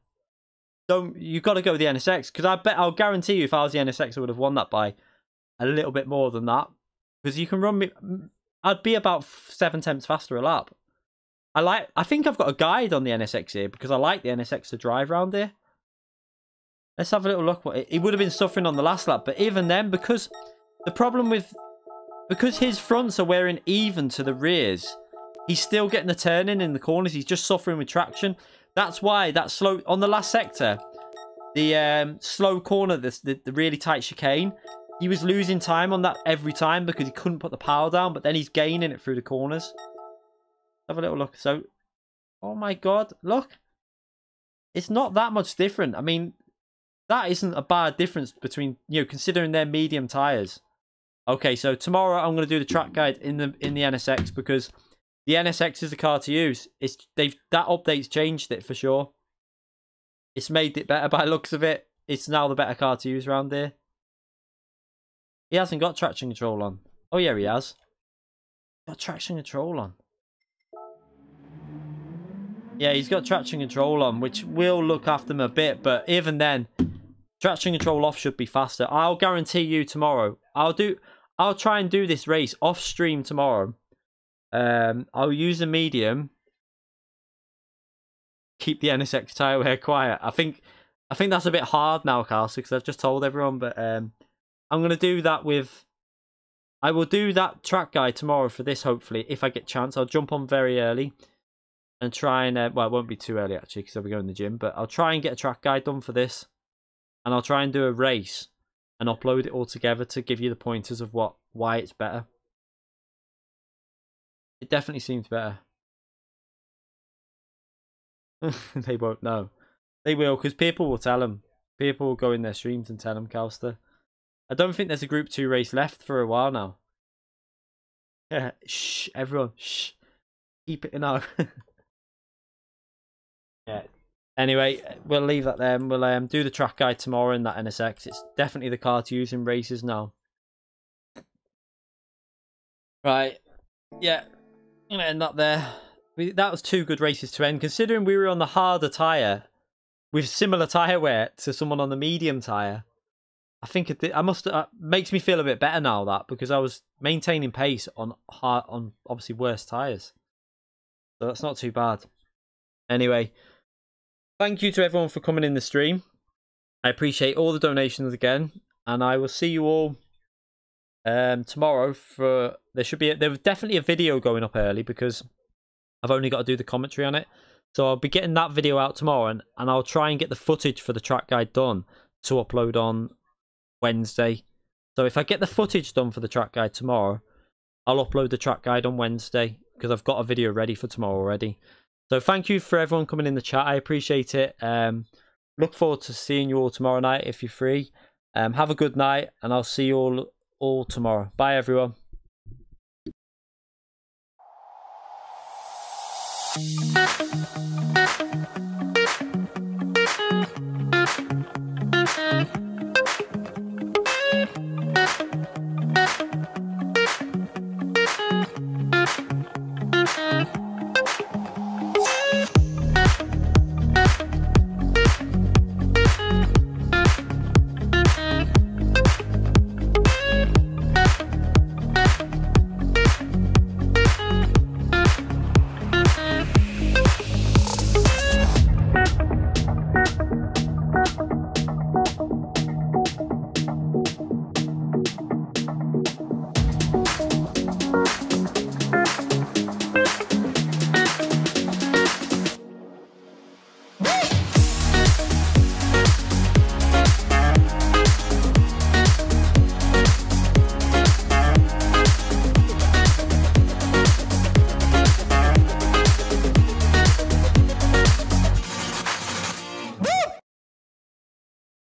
You've got to go with the NSX, because I'll guarantee you, if I was the NSX, I would have won that by a little bit more than that, because you can run me. I'd be about 7/10 faster a lap. I think I've got a guide on the NSX here, because I like the NSX to drive around here. Let's have a little look. He would have been suffering on the last lap, but even then, because his fronts are wearing even to the rears, he's still getting the turning in the corners. He's just suffering with traction. That's why that slow on the last sector, the slow corner, the really tight chicane, he was losing time on that every time because he couldn't put the power down, but then he's gaining it through the corners. Have a little look. So, oh my God, look. It's not that much different. I mean, that isn't a bad difference between, considering their medium tires. Okay, so tomorrow I'm going to do the track guide in the NSX, because the NSX is the car to use. That update's changed it for sure. It's made it better by the looks of it. It's now the better car to use around here. He hasn't got traction control on. Oh yeah, he has. Got traction control on. Yeah, he's got traction control on, which will look after him a bit, but even then, traction control off should be faster. I'll guarantee you tomorrow. I'll try and do this race off stream tomorrow. I'll use a medium. Keep the NSX tire wear quiet. I think that's a bit hard now, Carl, because I've just told everyone. But I'm gonna do that with. I will do that track guide tomorrow for this. Hopefully, if I get a chance, I'll jump on very early and try and. Well, it won't be too early actually, because I'll be going to the gym. But I'll try and get a track guide done for this, and I'll try and do a race and upload it all together to give you the pointers of why it's better. It definitely seems better. They won't know. They will, because people will tell them. People will go in their streams and tell them, Calster. I don't think there's a Group 2 race left for a while now. Yeah, shh, everyone, shh. Keep it in our... Yeah. Anyway, we'll leave that there, and we'll do the track guide tomorrow in that NSX. It's definitely the car to use in races now. Right. Yeah. I'm going to end that there. That was 2 good races to end, considering we were on the harder tyre with similar tyre wear to someone on the medium tyre. I think makes me feel a bit better now, that, because I was maintaining pace on obviously worse tyres. So that's not too bad. Anyway, thank you to everyone for coming in the stream. I appreciate all the donations again, and I will see you all tomorrow for... There's definitely a video going up early, because I've only got to do the commentary on it. So I'll be getting that video out tomorrow, and I'll try and get the footage for the track guide done to upload on Wednesday. So if I get the footage done for the track guide tomorrow, I'll upload the track guide on Wednesday, because I've got a video ready for tomorrow already. So thank you for everyone coming in the chat. I appreciate it. Look forward to seeing you all tomorrow night if you're free. Have a good night, and I'll see you all tomorrow. Bye, everyone.